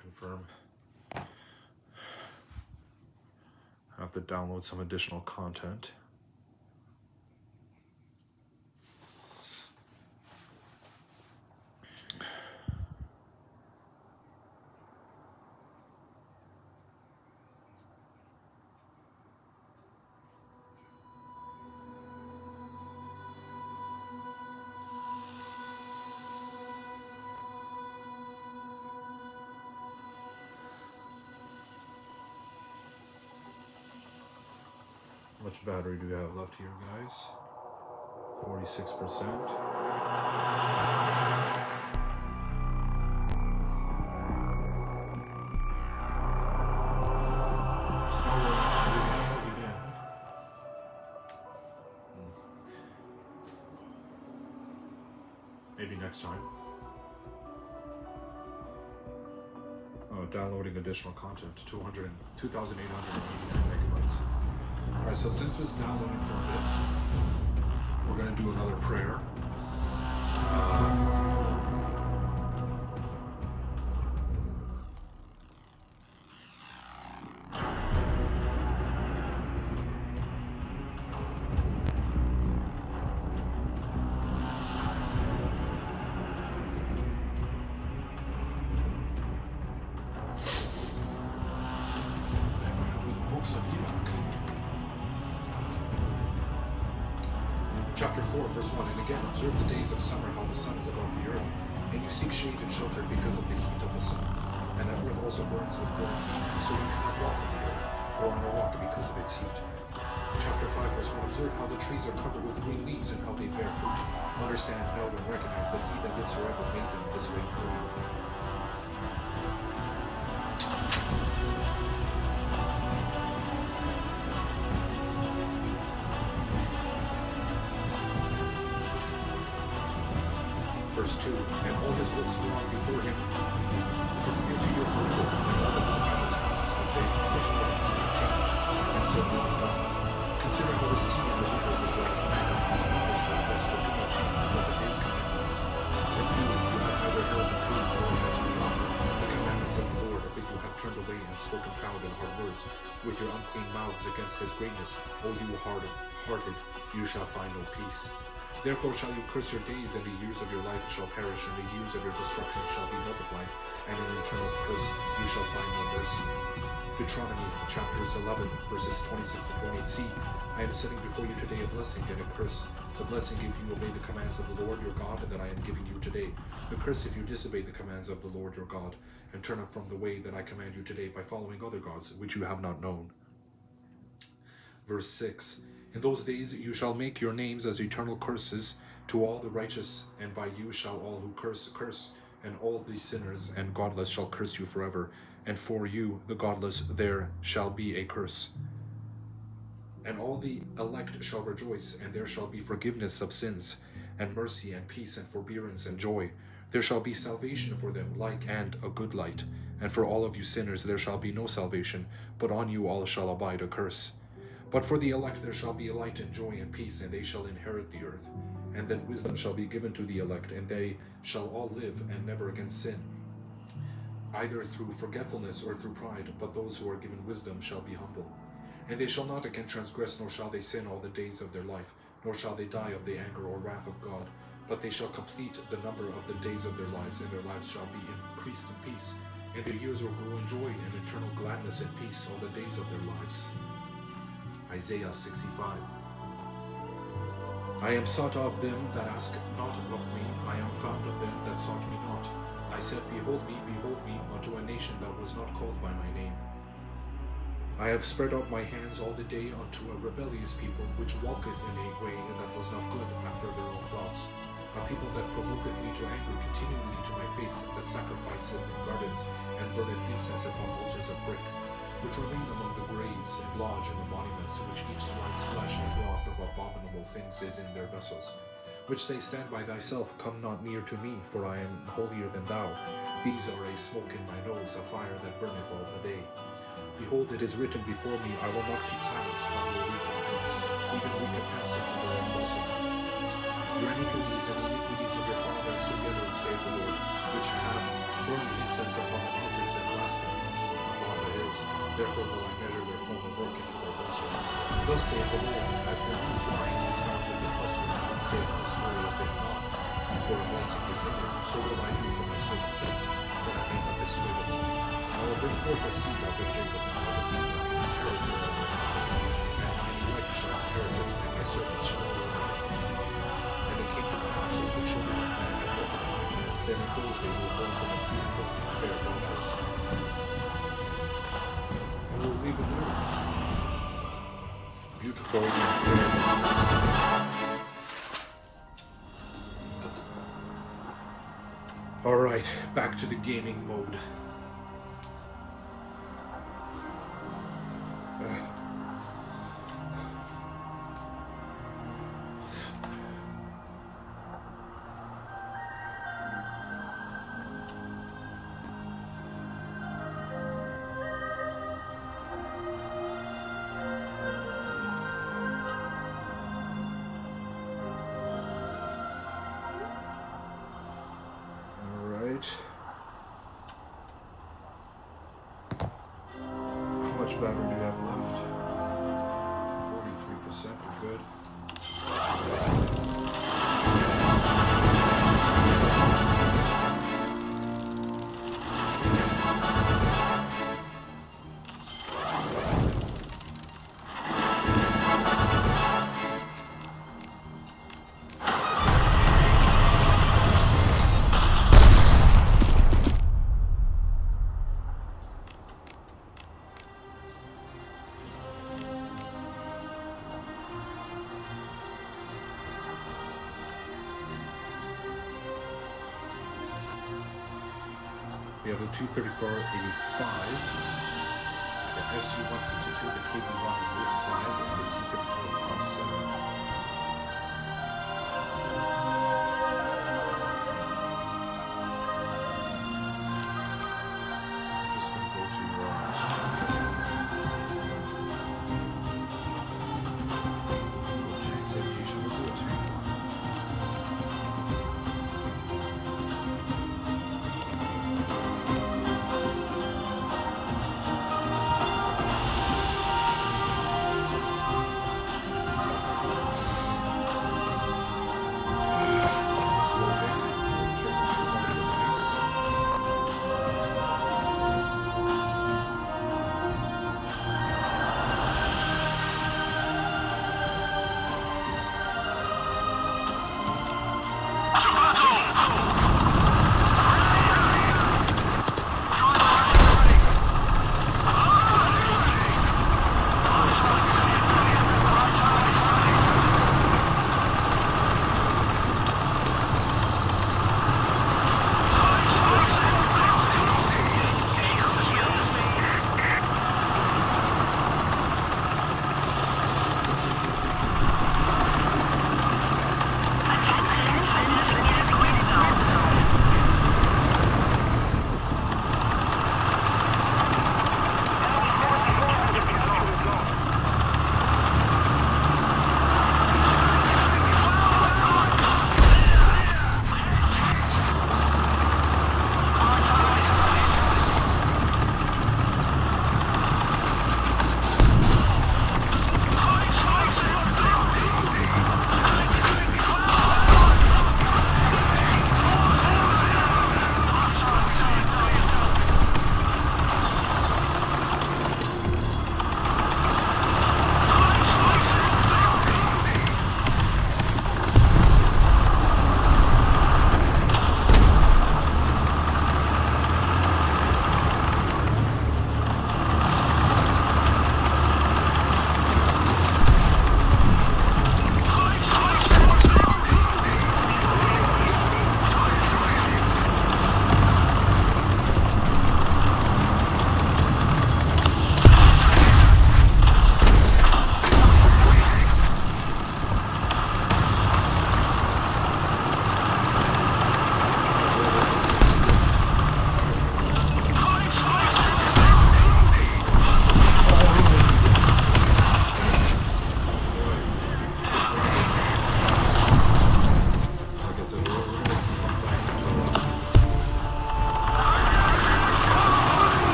Confirm. I have to download some additional content. How much battery do we have left here, guys? 46%. Maybe next time. Oh, downloading additional content. 2,889 megabytes. Alright, so since it's downloading for a bit, we're going to do another prayer. Chapter 4, verse 1, and again, observe the days of summer, how the sun is above the earth, and you seek shade and shelter because of the heat of the sun. And the earth also burns with burning heat, so you cannot walk on the earth, or on your walk because of its heat. Chapter 5, verse 1, observe how the trees are covered with green leaves and how they bear fruit. Understand, know, and recognize that he that lives forever made them this way for you. Verse 2, and all his works go on before him, from year to year forever, and all the mountain tasks which they accomplish for him do not change, and so is it done. Consider how the sea and the rivers is like manna accomplished for us, but do not change because of his commandments. And you have neither held the truth nor have you honored the commandments of the Lord, but you have turned away and spoken proud and hard words with your unclean mouths against his greatness. O you hard-hearted, you shall find no peace. Therefore shall you curse your days, and the years of your life shall perish, and the years of your destruction shall be multiplied, and in eternal curse you shall find no mercy. Deuteronomy chapters 11, verses 26 to 28. See, I am setting before you today a blessing and a curse. The blessing if you obey the commands of the Lord your God that I am giving you today. The curse if you disobey the commands of the Lord your God, and turn up from the way that I command you today by following other gods, which you have not known. Verse 6. In those days you shall make your names as eternal curses to all the righteous, and by you shall all who curse, and all the sinners and godless shall curse you forever, and for you, the godless, there shall be a curse. And all the elect shall rejoice, and there shall be forgiveness of sins, and mercy, and peace, and forbearance, and joy. There shall be salvation for them, like and a good light. And for all of you sinners there shall be no salvation, but on you all shall abide a curse. But for the elect there shall be a light and joy and peace, and they shall inherit the earth. And then wisdom shall be given to the elect, and they shall all live and never again sin, either through forgetfulness or through pride. But those who are given wisdom shall be humble. And they shall not again transgress, nor shall they sin all the days of their life, nor shall they die of the anger or wrath of God. But they shall complete the number of the days of their lives, and their lives shall be increased in peace. And their years will grow in joy and eternal gladness and peace all the days of their lives. Isaiah 65. I am sought of them that ask not of me, I am found of them that sought me not. I said, behold me, unto a nation that was not called by my name. I have spread out my hands all the day unto a rebellious people, which walketh in a way that was not good after their own thoughts. A people that provoketh me to anger continually to my face, that sacrificeth in gardens, and burneth incense upon altars of brick, which remain among the graves, and lodge in the monuments, which eat swine's flesh, and broth of abominable things is in their vessels. Which say, stand by thyself, come not near to me, for I am holier than thou. These are a smoke in my nose, a fire that burneth all the day. Behold, it is written before me, I will not keep silence, but will recompense, even recompense unto their own blessing. Your iniquities and the iniquities of your fathers together, saith the Lord, which have burned incense upon the altars and blasphemed me upon the hills. Therefore will I measure their former work into their bosom. Thus saith the Lord, as the new wine is found in the clusters, and saith the story of it not, for a blessing is in it, so will I do for my servant's sakes, that I may not dissuade them. I will bring forth a seed out of Jacob, and out of Judah, an inheritor of their fathers, and mine elect shall inherit it, and my servants shall rule it. And it came to pass, when the children of man had looked upon it, then in those days will born from a beautiful and fair daughters. And we'll leave it there. Beautiful and fair daughters. Alright, back to the gaming mode. much battery do you have left? 43%, we're good. We have the 234-85, the SU-152, the KB-1 ZIS-5, and the T-34-57. I'm just going to go to tanks aviation. We'll do a tank one.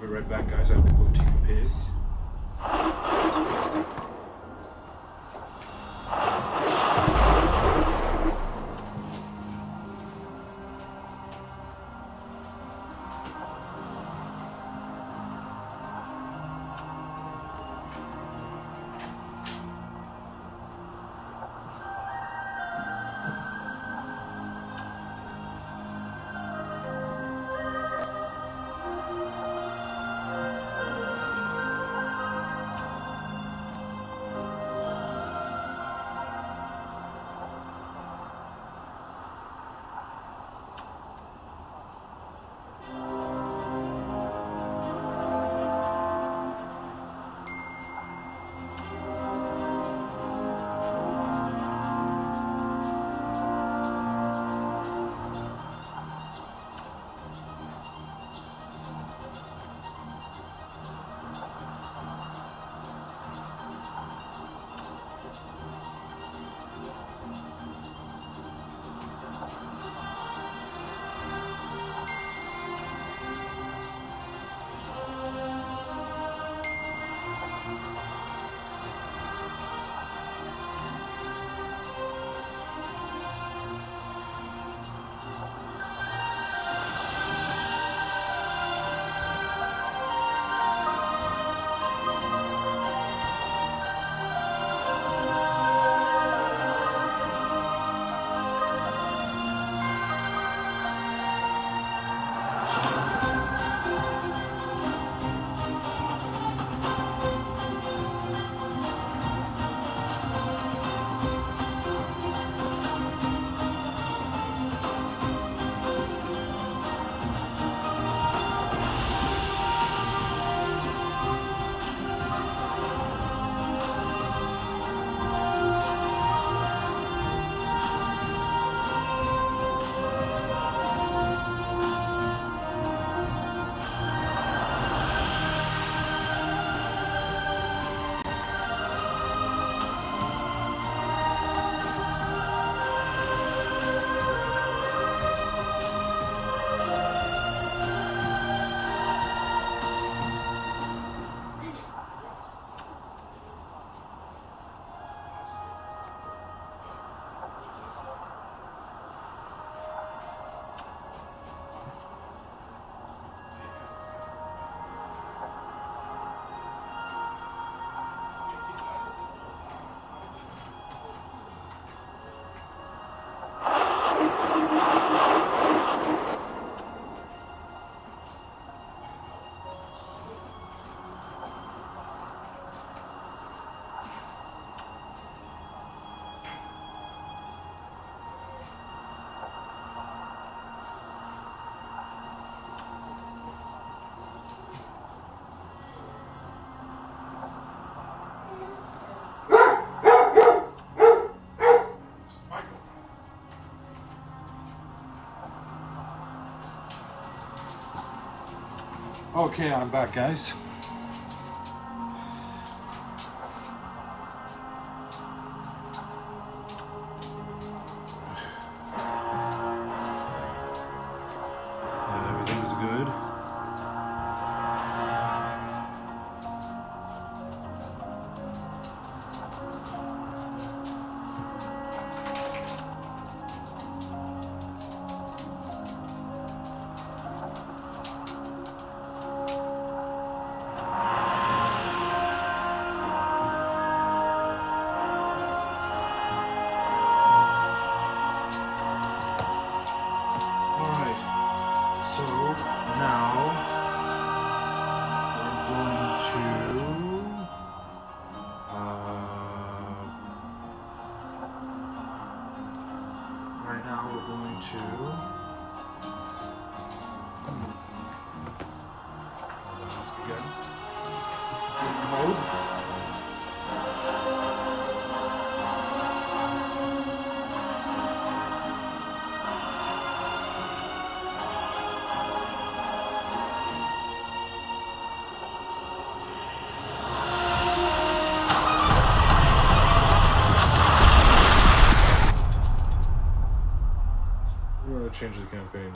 right back, guys. I have to go take a piss. Okay, I'm back, guys. Everything's good. Change the campaign.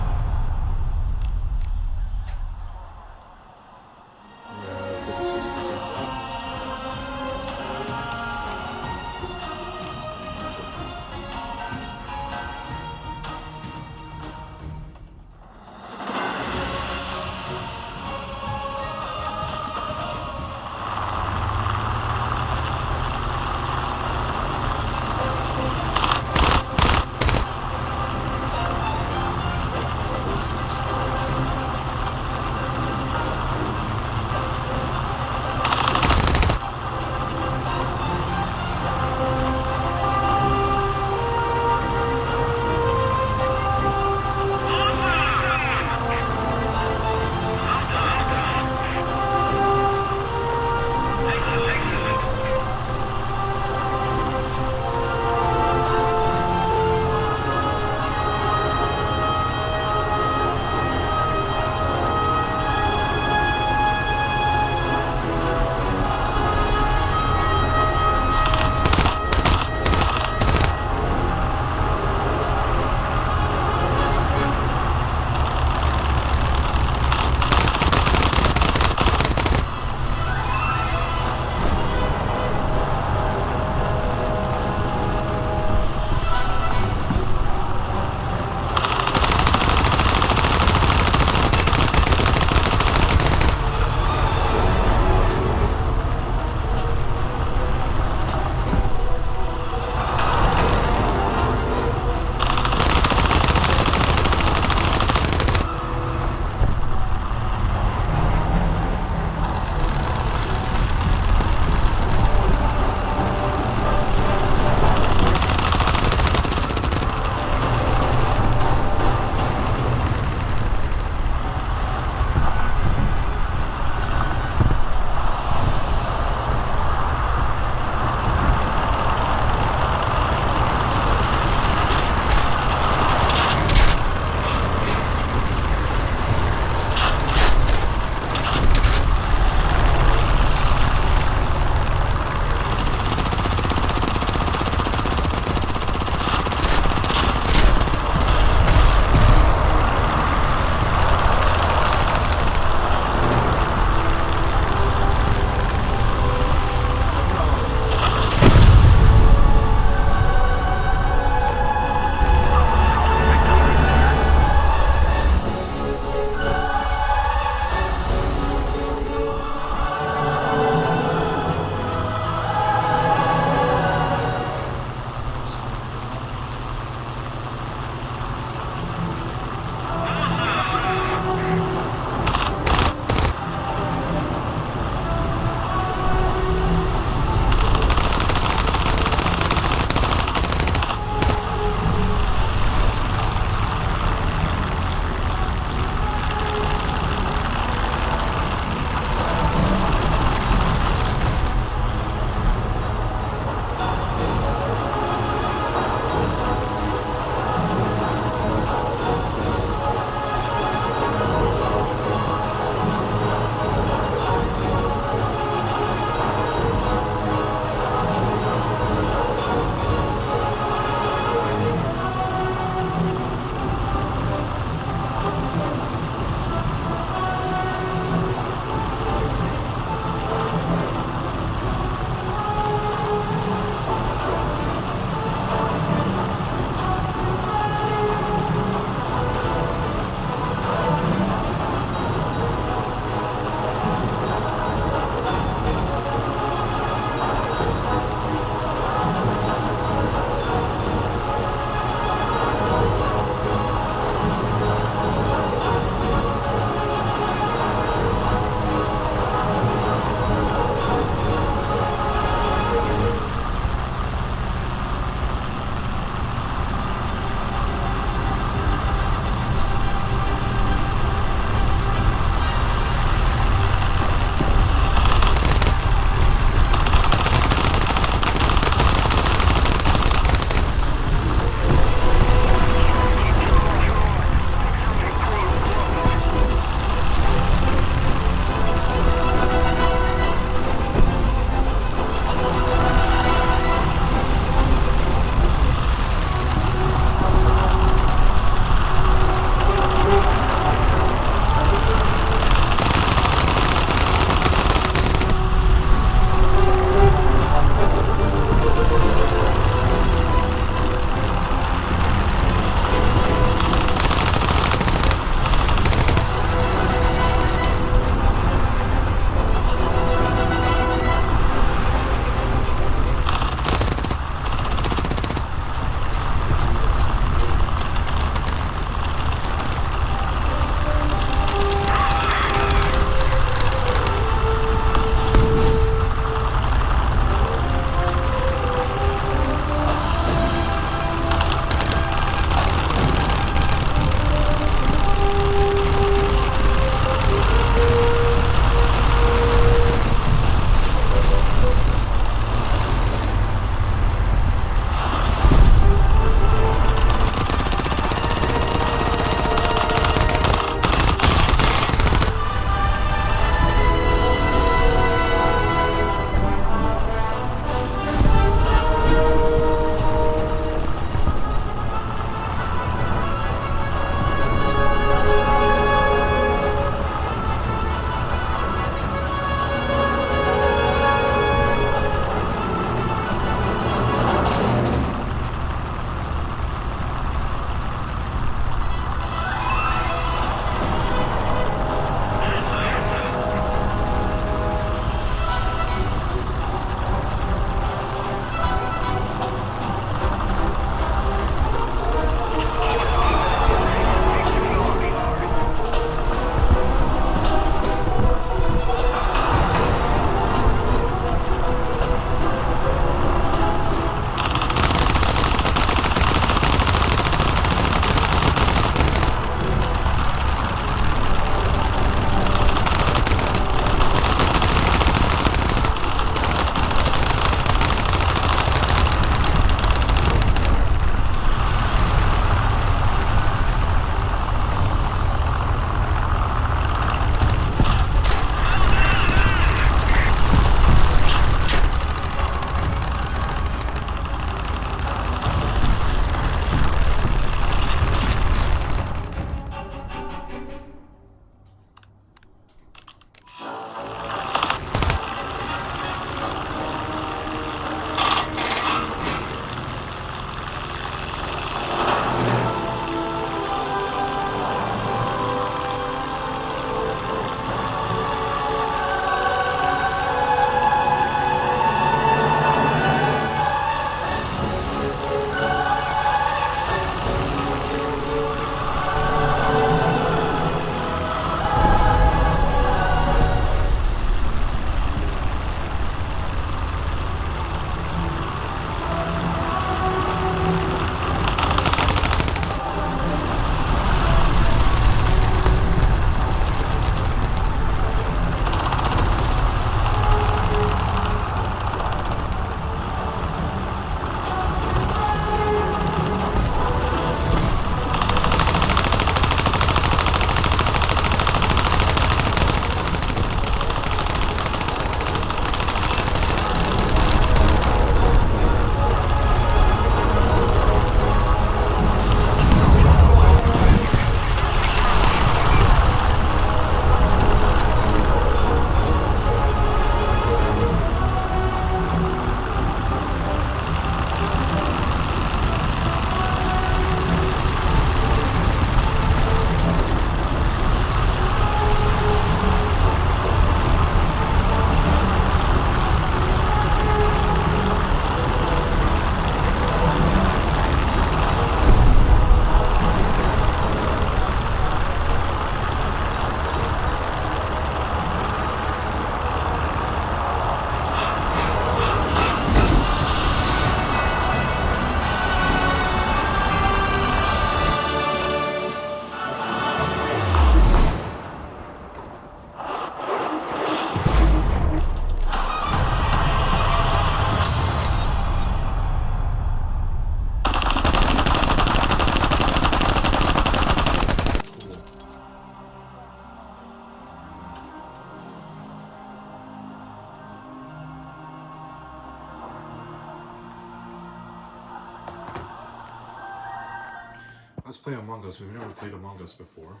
Let's play Among Us. We've never played Among Us before.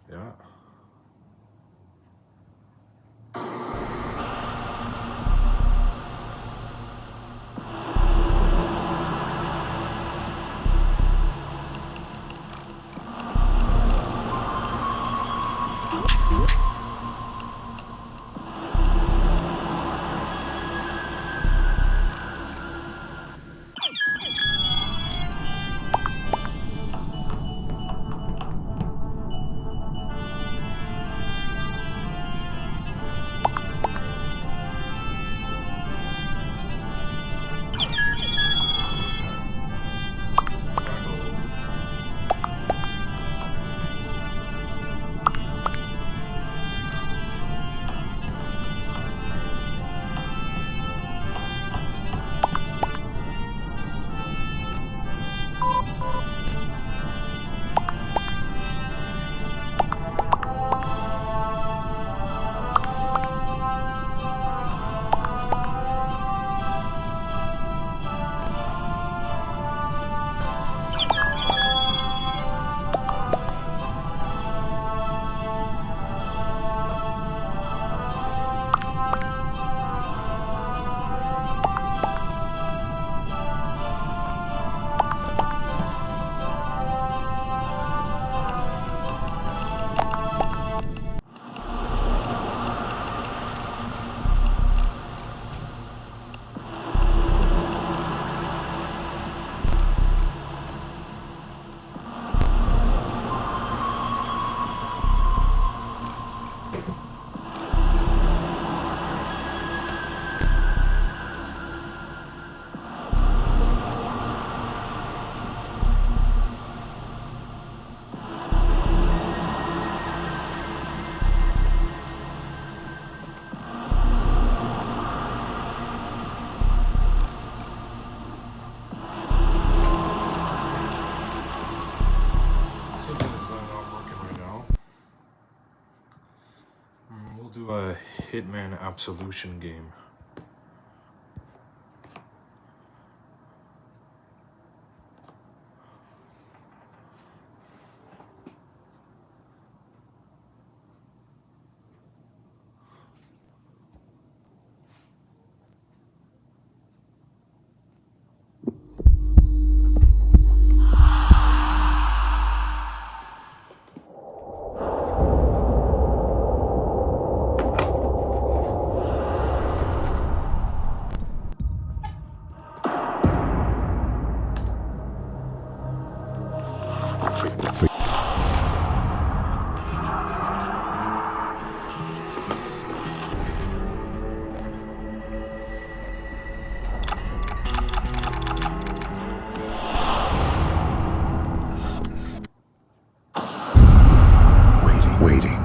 Yeah. A Hitman Absolution game. Waiting.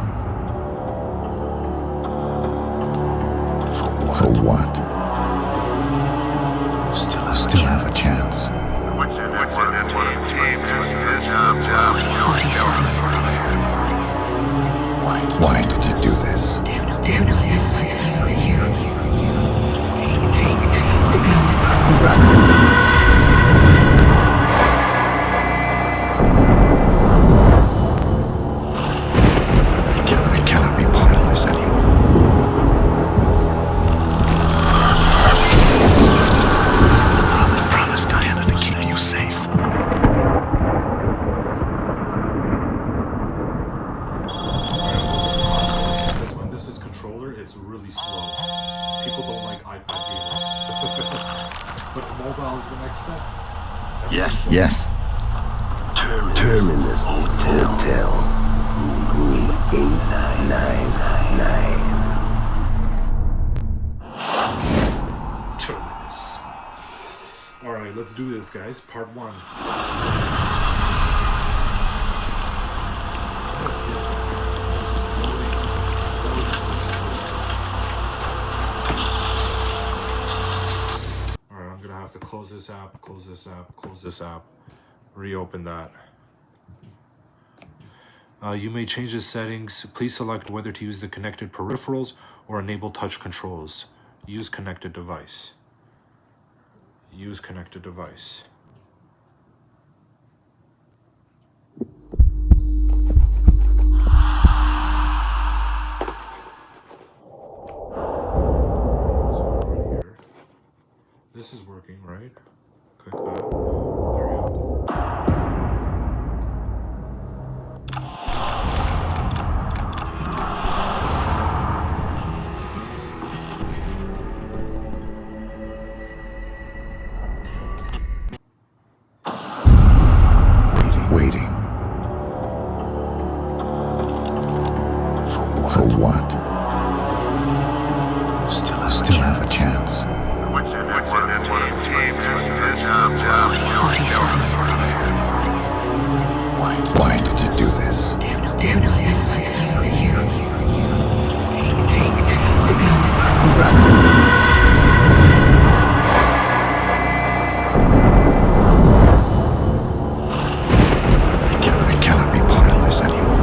For what? Still have a chance. Why did you do this? Do not turn to you. Take the gun. Run. I cannot be part of this anymore. Promise Diana to keep you safe. When this is controller, it's really slow. People don't like iPad gamers. But mobile is the next step. Yes. Terminus Hotel. Room 8999. Terminus. Alright, let's do this, guys. Part 1. Alright, I'm gonna have to close this app, reopen that. You may change the settings. Please select whether to use the connected peripherals or enable touch controls. Use connected device. Use connected device. This is working, right? Click that. There we go. Waiting. For what? Still have a chance. 47. Why did you do this? Do not let my turn to you. Take the gun. Run. I cannot be part of this anymore.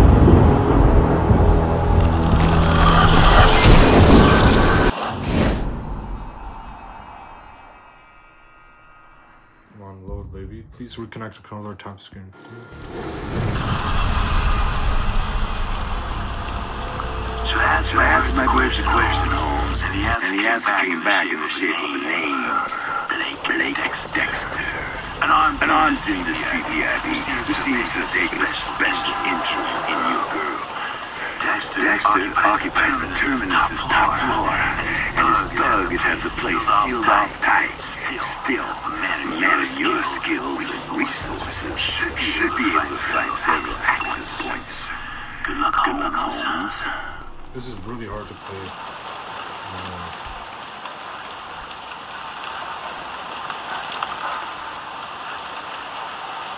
Come on, load, baby. Please reconnect to controller top screen. So answer my question, Holmes, and the answer came back in the shape of a name. Blake Dexter. An armed industry VIP who seems to take a special interest in your girl. Dexter occupies the terminus's top floor, and his thug has the place sealed off tight. Still, a man of your skills and resources should be able to find several access points. Good luck, Holmes. This is really hard to play.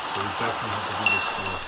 So we definitely have to do this stuff.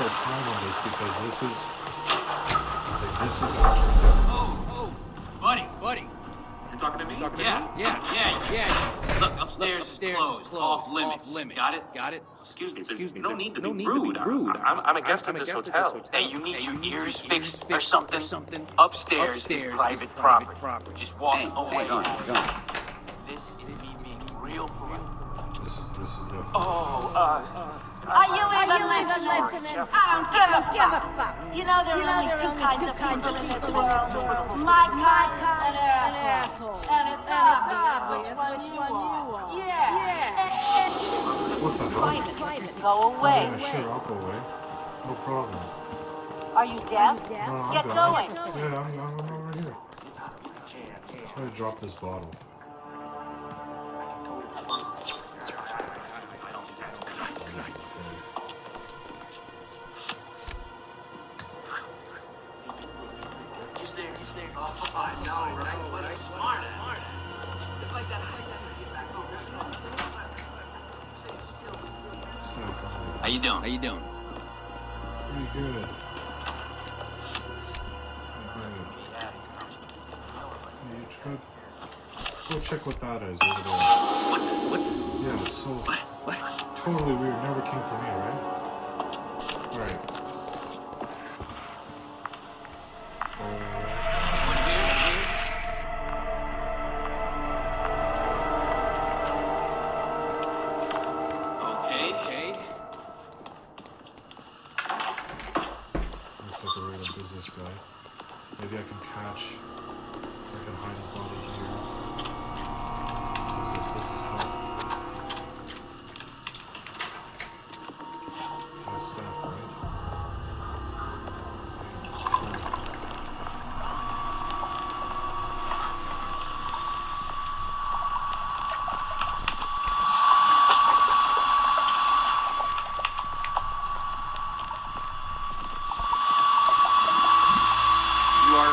our time on this because this is actually Buddy. You're talking to me? Yeah. Look, upstairs is closed. Off limits. Got it? Excuse me. No need to be rude. I'm a guest at this hotel. Hey, you need your ears fixed or something? Upstairs is private property. Just walk away. This is me being real polite. this is definitely. Are you even listening? I don't give a fuck. You know there are only two kinds of people in this world. My kind and asshole. And it's obvious which one you are. Yeah. What the hell? Private. Go away. Yeah, sure, I'll go away. No problem. Are you deaf? No, Get I'm going. Yeah, I'm over here. I'm gonna drop this bottle. He's there. Oh, I know, right? What a smart. It's like that place he's back home. How you doing? Pretty good. Go check what that is over there. What? Yeah, it's so totally weird. Never came from me, right? Alright. Okay. Looks like a real business guy. Maybe I can catch. I can hide his body here. This is tough. That's stuff, right?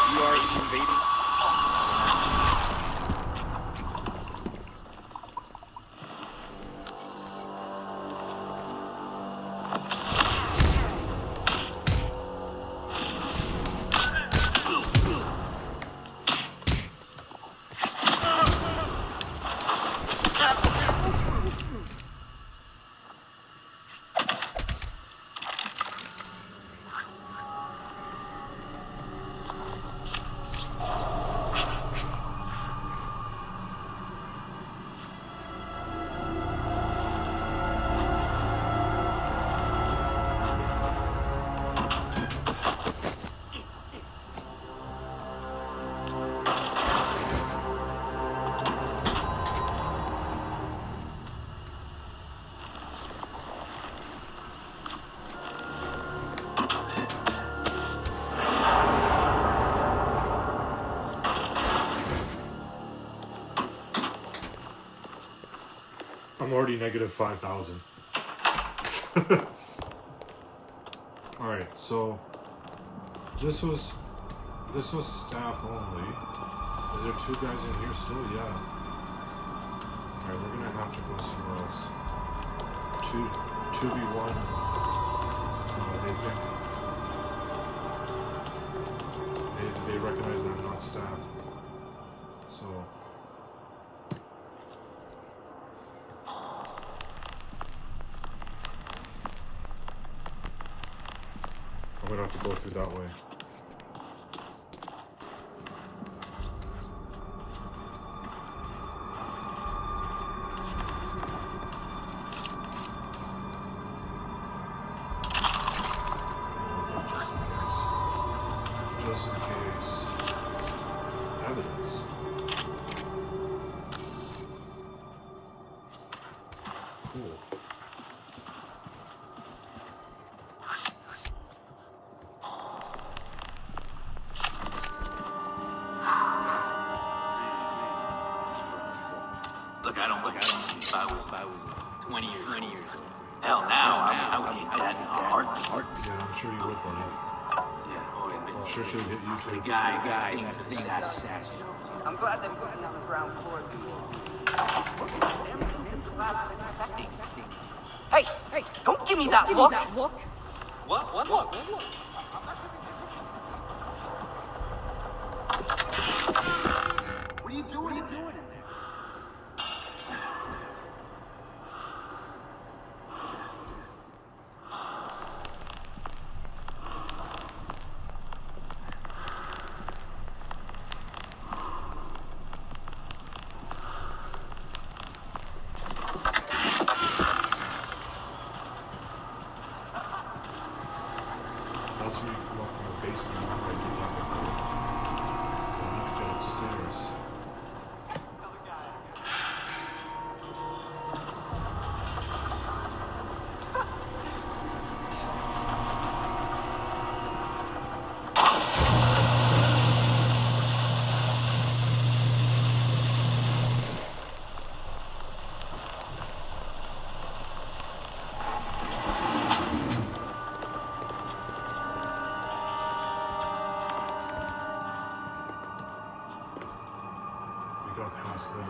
You are invading. I'm already negative 5,000. Alright, so this was staff only. Is there two guys in here still? Yeah. Alright, we're gonna have to go somewhere else. 2v1. They recognize that I'm not staff. So I'm gonna have to go through that way. Just in case. Evidence. Cool. Look, I don't if I was 20 years old. Hell, now I would hit that in a heartbeat. Yeah, I'm sure you would, buddy. I'm sure she'll hit you too. The guy, assassin. I'm glad they're putting on the ground floor. Stink. Hey, don't give me that look. What? What are you doing in there? That's where you come up from the basement. Right, you need to get upstairs. We got past them.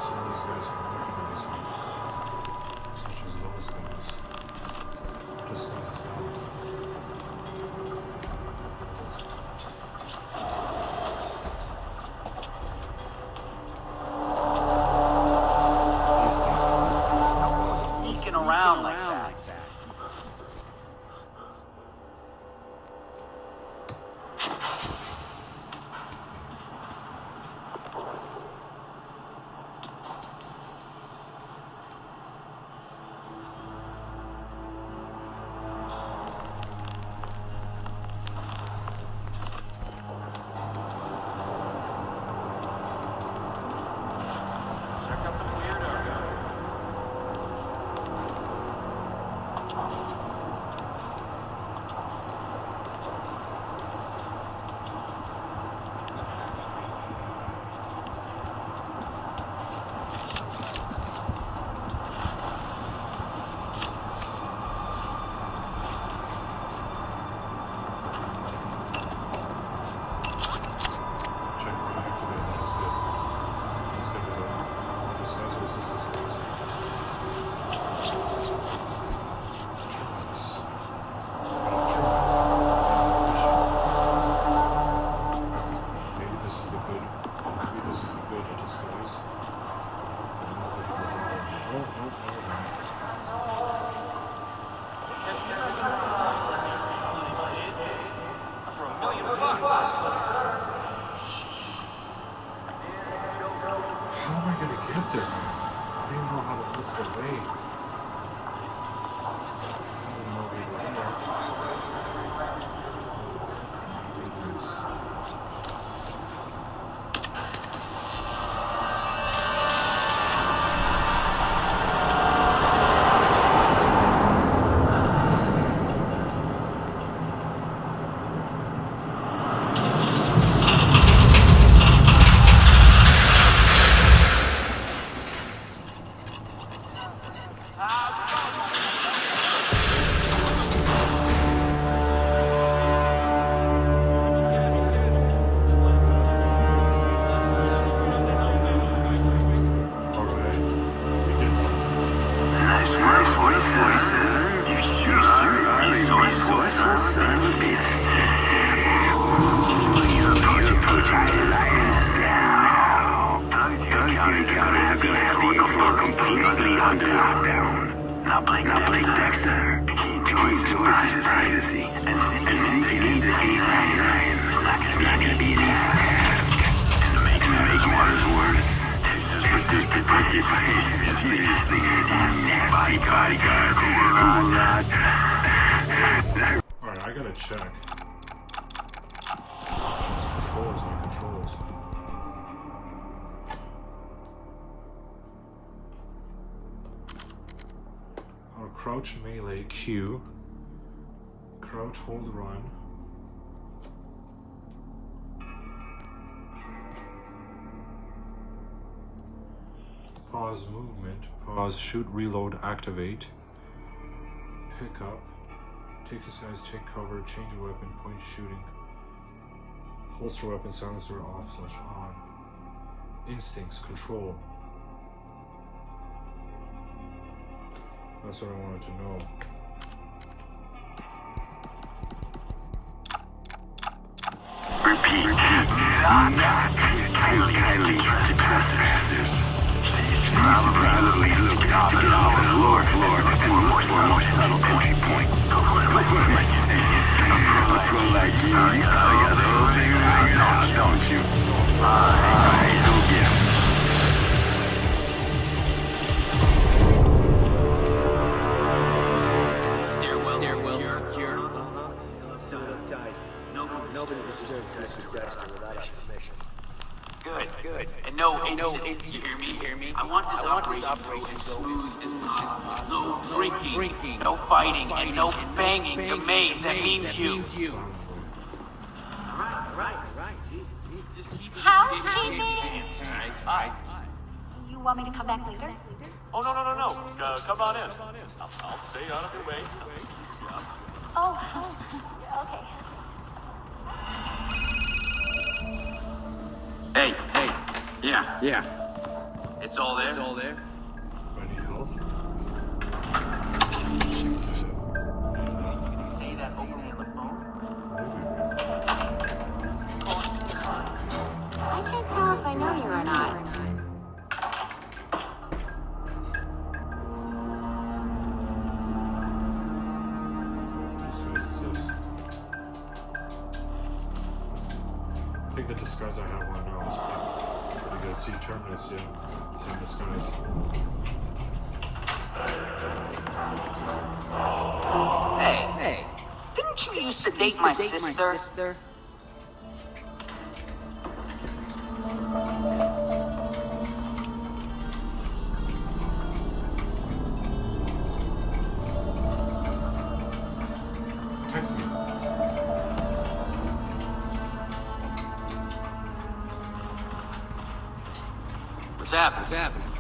Some of these guys can recognize me. Such as those guys. Just as it's done. Sneaking around like that. How am I going to get there? I don't even know how to what's the way. I don't know where to go. Now Blake Dexter, he enjoys his privacy and sneaking into Ryan is not gonna be an easy task. And to make matters worse, this is protected seriously nasty bodyguard who will not. Alright, I gotta check. Controls, my controls. Crouch, melee, Q. Crouch, hold, run. Pause movement. Pause, shoot, reload, activate. Pick up. Take disguise, take cover, change weapon, point shooting. Holster weapon, silencer off/on. Instincts, control. That's what I wanted to know. Repeat. Not kindly trespassers. Please probably look to get off the floor and look for a more subtle entry point. A pro like you, you got the whole thing figured out, don't you? Alright, go get him. Stairwell secure. Nobody disturbs Mr. Dexter without his permission. Good. And no, you hear me? I want this operation to go as smooth as possible. No drinking, no fighting, and no banging the maze that means you. Right. Housekeeping? Hi. You want me to come back later? Oh, no. Come on in. I'll stay out of your way. Yeah. Oh, okay. Hey. Yeah. It's all there. Do I need help? Say that openly on the phone. I can't tell if I know you or not. I think the disguise I have on now is pretty good. See Terminus in same disguise. Hey. Didn't you used to date my sister? Text me. What's happening?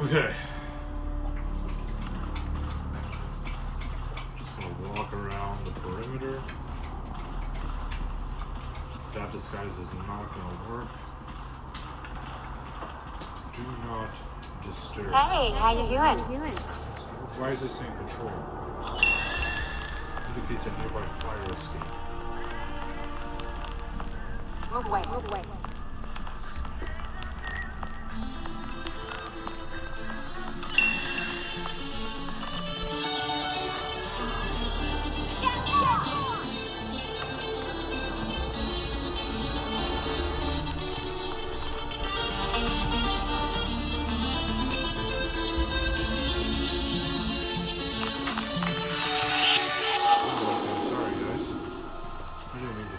Okay. Just gonna walk around the perimeter. That disguise is not gonna work. Do not disturb. Hey, how you doing? Why is this in control? Indicates a nearby fire escape. Move away.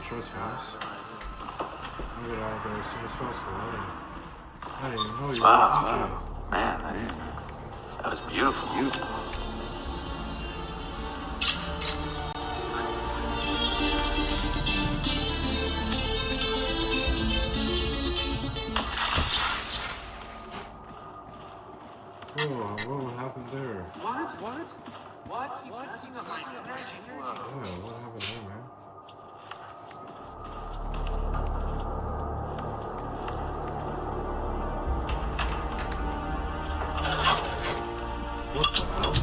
Trespass. I'll get out of there as soon as possible. I didn't even know you Wow. Man, that was beautiful. Whoa, what happened there? What? You using up my energy for? Yeah, what happened there, man? What the hell?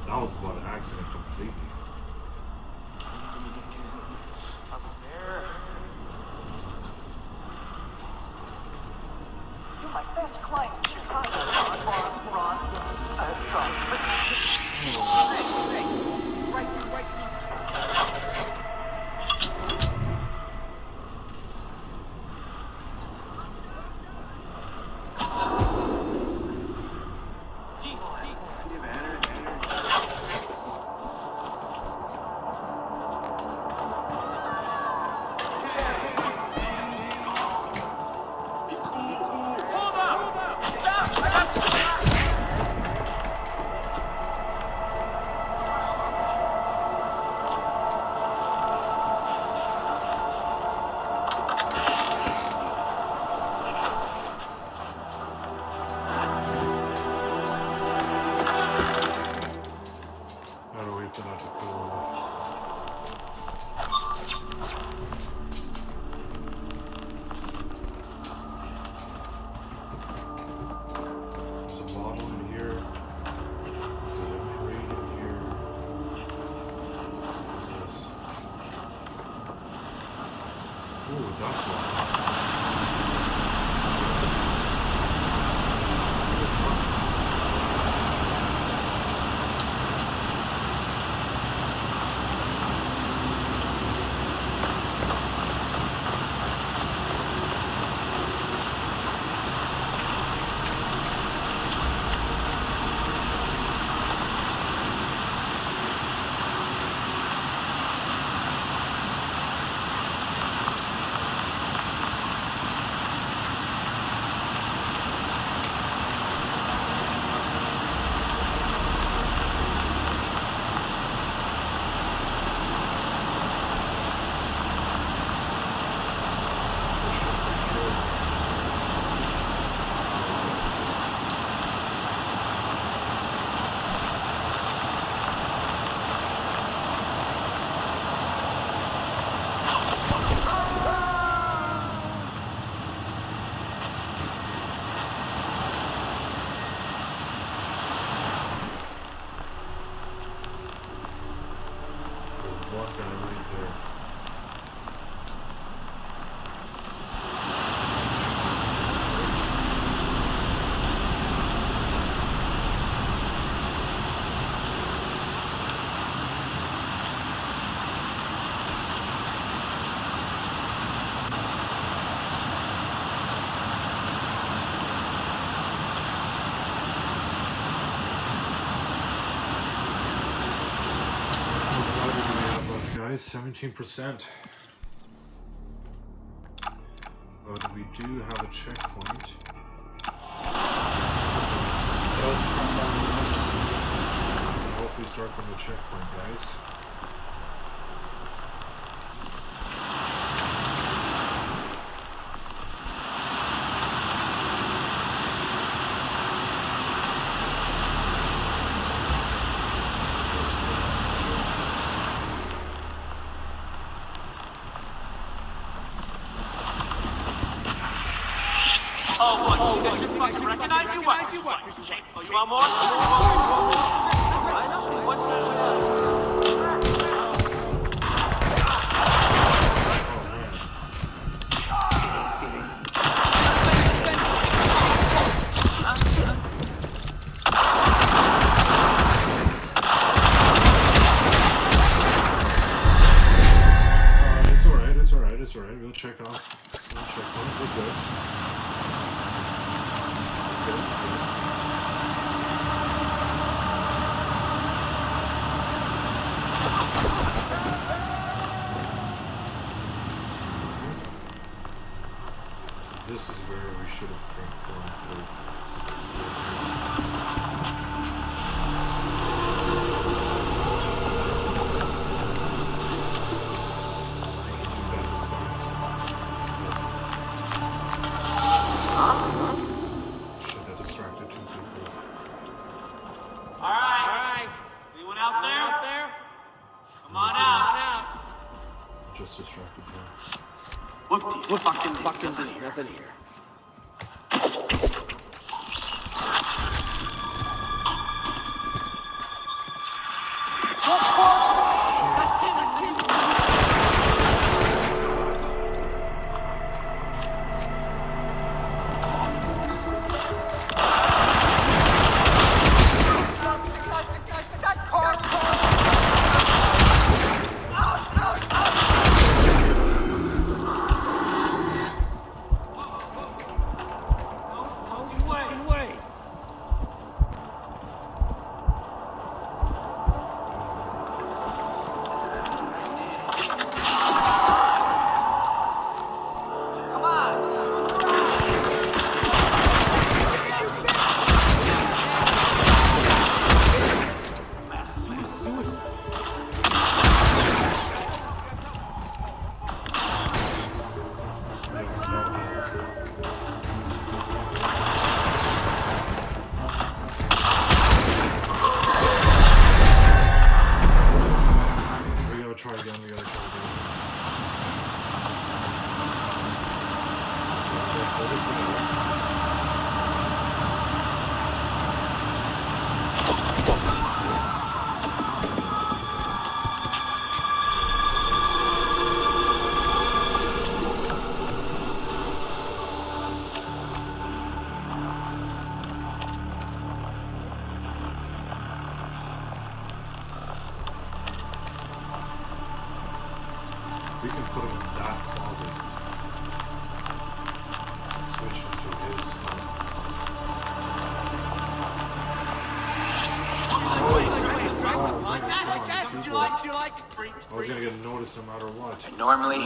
That was about an accident completely. I was there. You're my best client in Chicago, Ron. Sorry. Hey. Right. guy right there. Guys, 17%. But we do have a checkpoint. Hopefully start from the checkpoint, guys. Oh, boy, you should fucking recognize you. What? You want more? It's alright. We'll check off. We'll check on it. We're good. This is where we should have gone through. Distracted here. What fucking nothing here. We can put him in that closet. Switch him to his stuff. Would you like? Freak. I was gonna get noticed no matter what. Normally.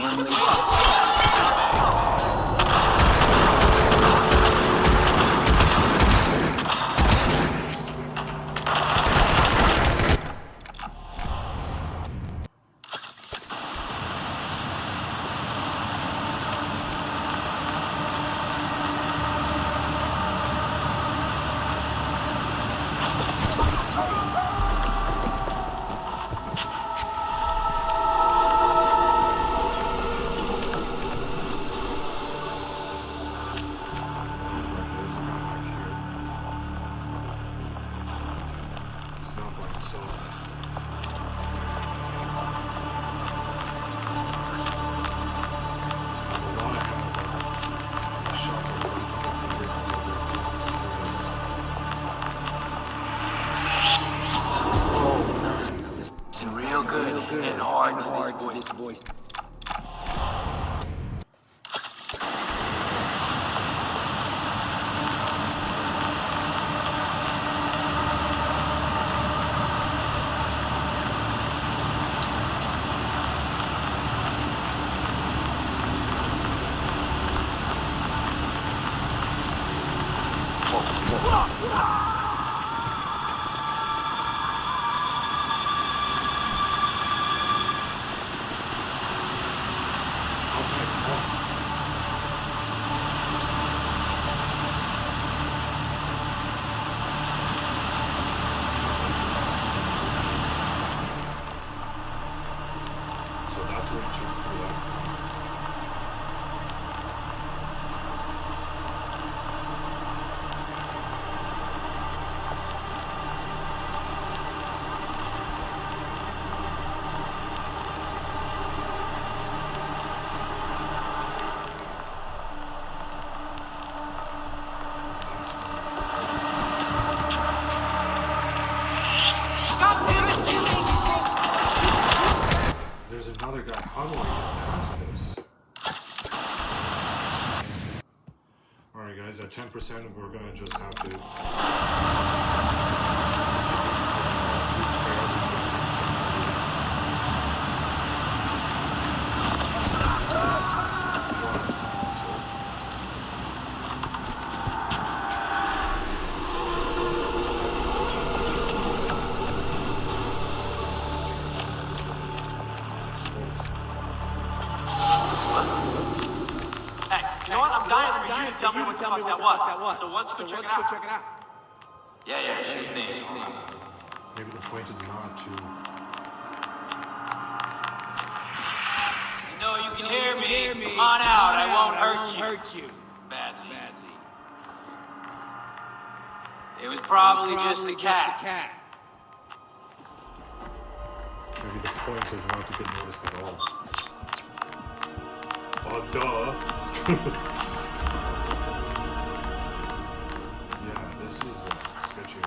There's another guy. How do I get past this? Alright guys, at 10% we're gonna just have to... Tell me what that was. So let's go check it out. Yeah, sure thing. Maybe the point is not to... You know you can hear me. Come on out, I won't hurt you. Badly. It was probably just the cat. Maybe the point is not to get noticed at all. Oh, duh. This is sketchy.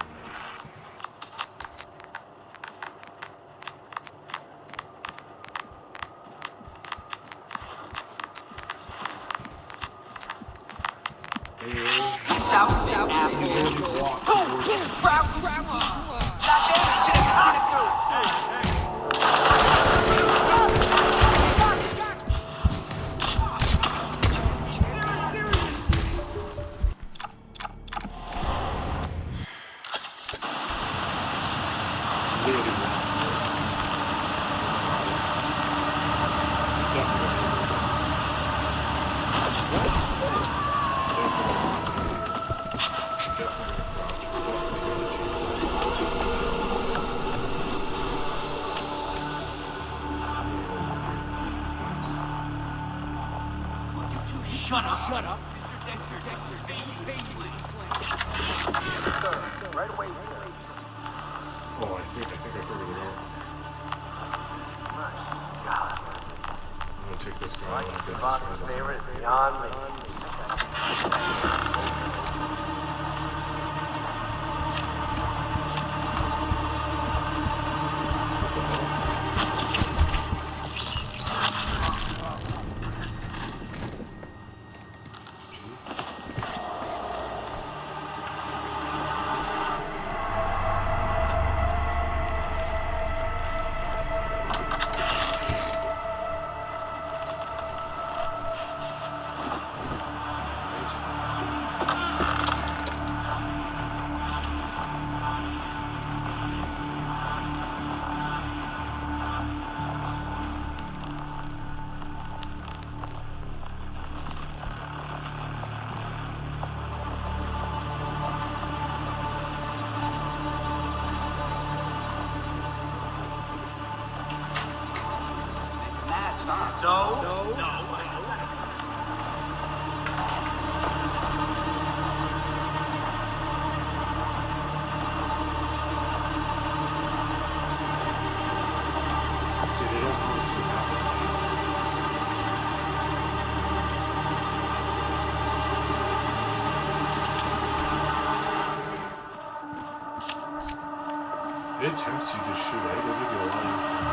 Shut up. Mr. Dexter, baby. Right away, sir. Oh, I think I figured it out. I'm gonna take this guy. Fox's favorite is beyond me. It tempts you to shoot, right? It'll give you a lot of information.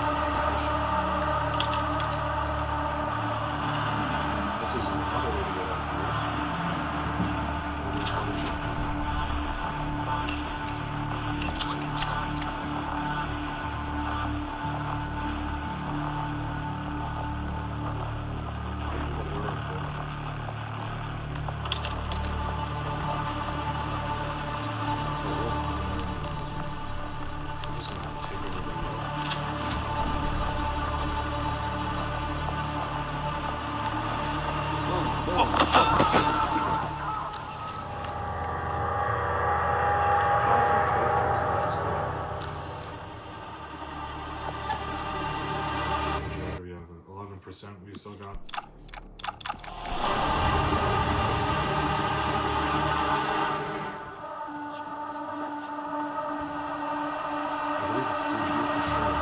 We still got. I believe it's still here for sure.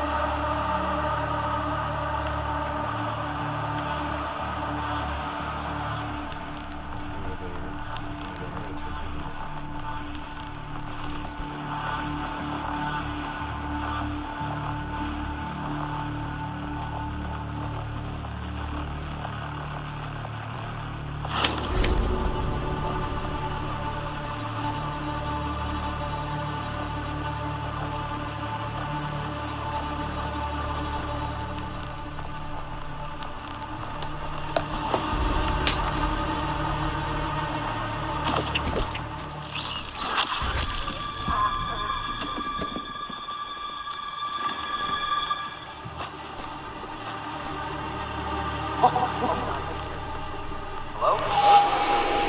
Hello?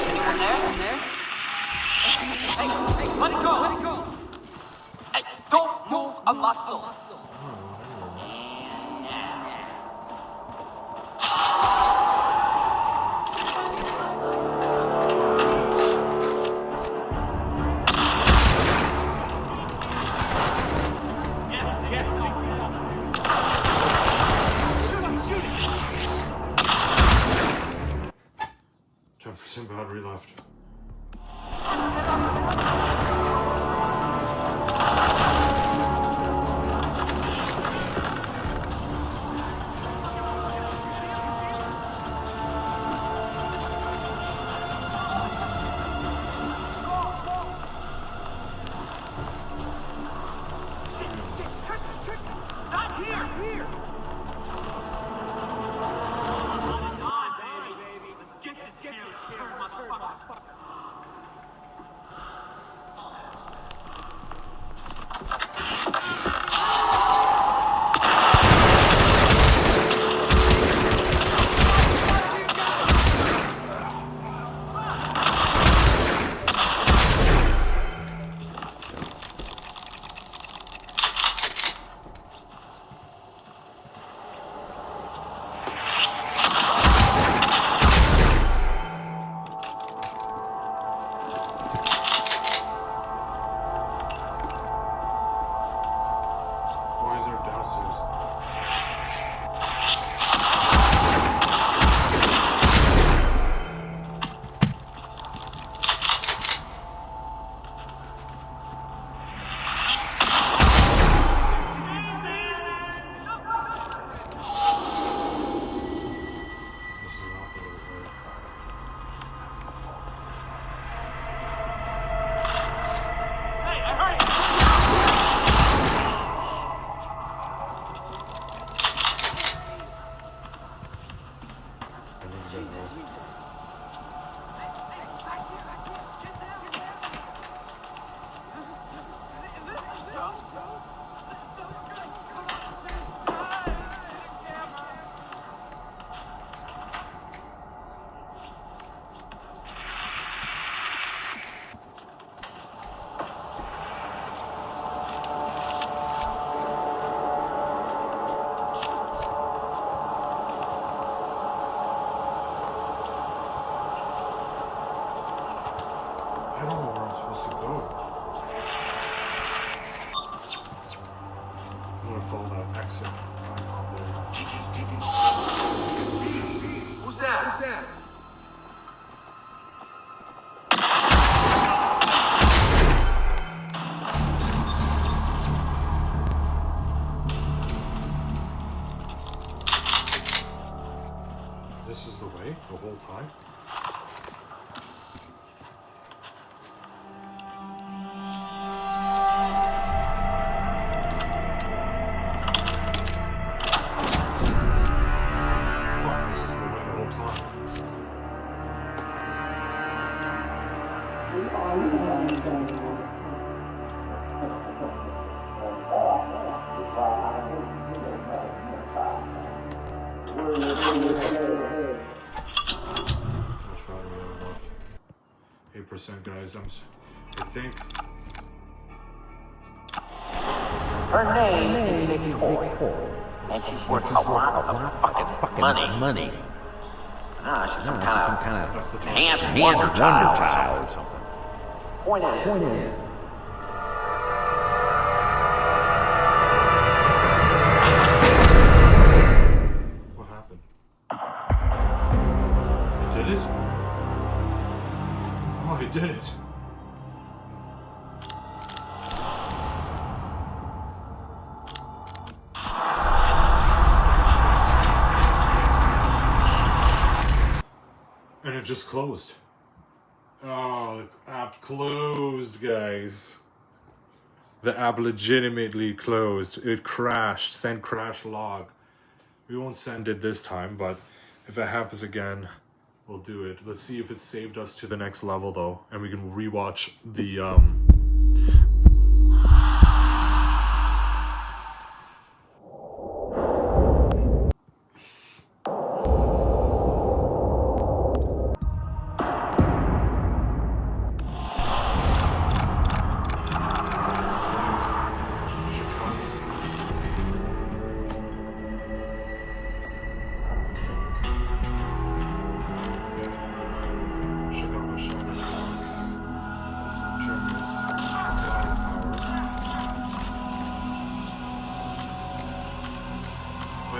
Anyone there? Hey, let it go! Hey, don't move a muscle! Battery left. Who's that? This is the way the whole time? 8%, guys. I think. Her name is Nikki Hoy, and she's worth a lot of fucking money. Ah, she's some kind of handsome wonder child or something. Point is. What happened? Did it? Oh, he did it. And it just closed. Oh, the app closed, guys. The app legitimately closed. It crashed. Send crash log. We won't send it this time, but if it happens again, we'll do it. Let's see if it saved us to the next level, though, and we can rewatch the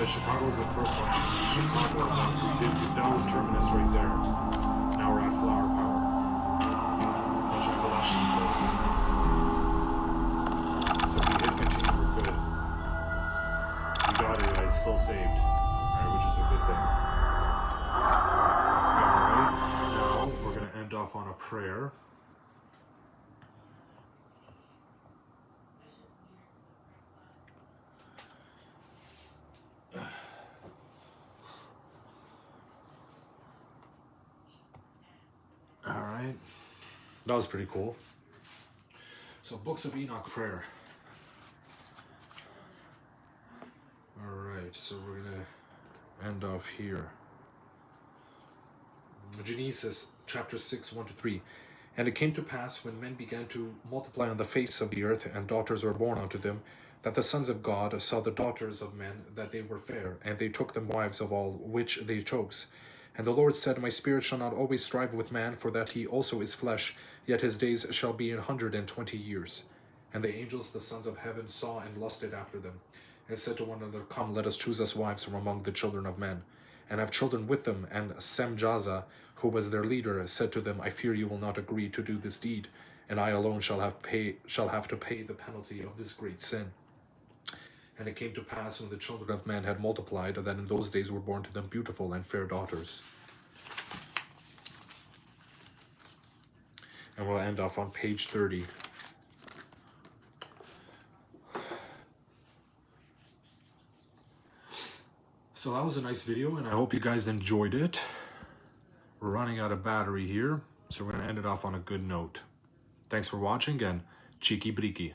Chicago was the first one. Chicago, that was Terminus right there. Now we're at Flower Power. Bunch of collection posts. So if we hit continue, we're good. We got it, guys. Still saved. Alright, which is a good thing. Alright, now we're going to end off on a prayer. Alright, that was pretty cool. So, Books of Enoch prayer. Alright, so we're going to end off here. Genesis chapter 6, 1-3. And it came to pass, when men began to multiply on the face of the earth, and daughters were born unto them, that the sons of God saw the daughters of men, that they were fair, and they took them wives of all which they chose. And the Lord said, My spirit shall not always strive with man, for that he also is flesh, yet his days shall be 120 years. And the angels, the sons of heaven, saw and lusted after them, and said to one another, Come, let us choose us wives from among the children of men, and have children with them. And Semjaza, who was their leader, said to them, I fear you will not agree to do this deed, and I alone shall have to pay the penalty of this great sin. And it came to pass, when the children of men had multiplied, that in those days were born to them beautiful and fair daughters. And we'll end off on page 30. So that was a nice video, and I hope you guys enjoyed it. We're running out of battery here, so we're going to end it off on a good note. Thanks for watching, and cheeky breeky.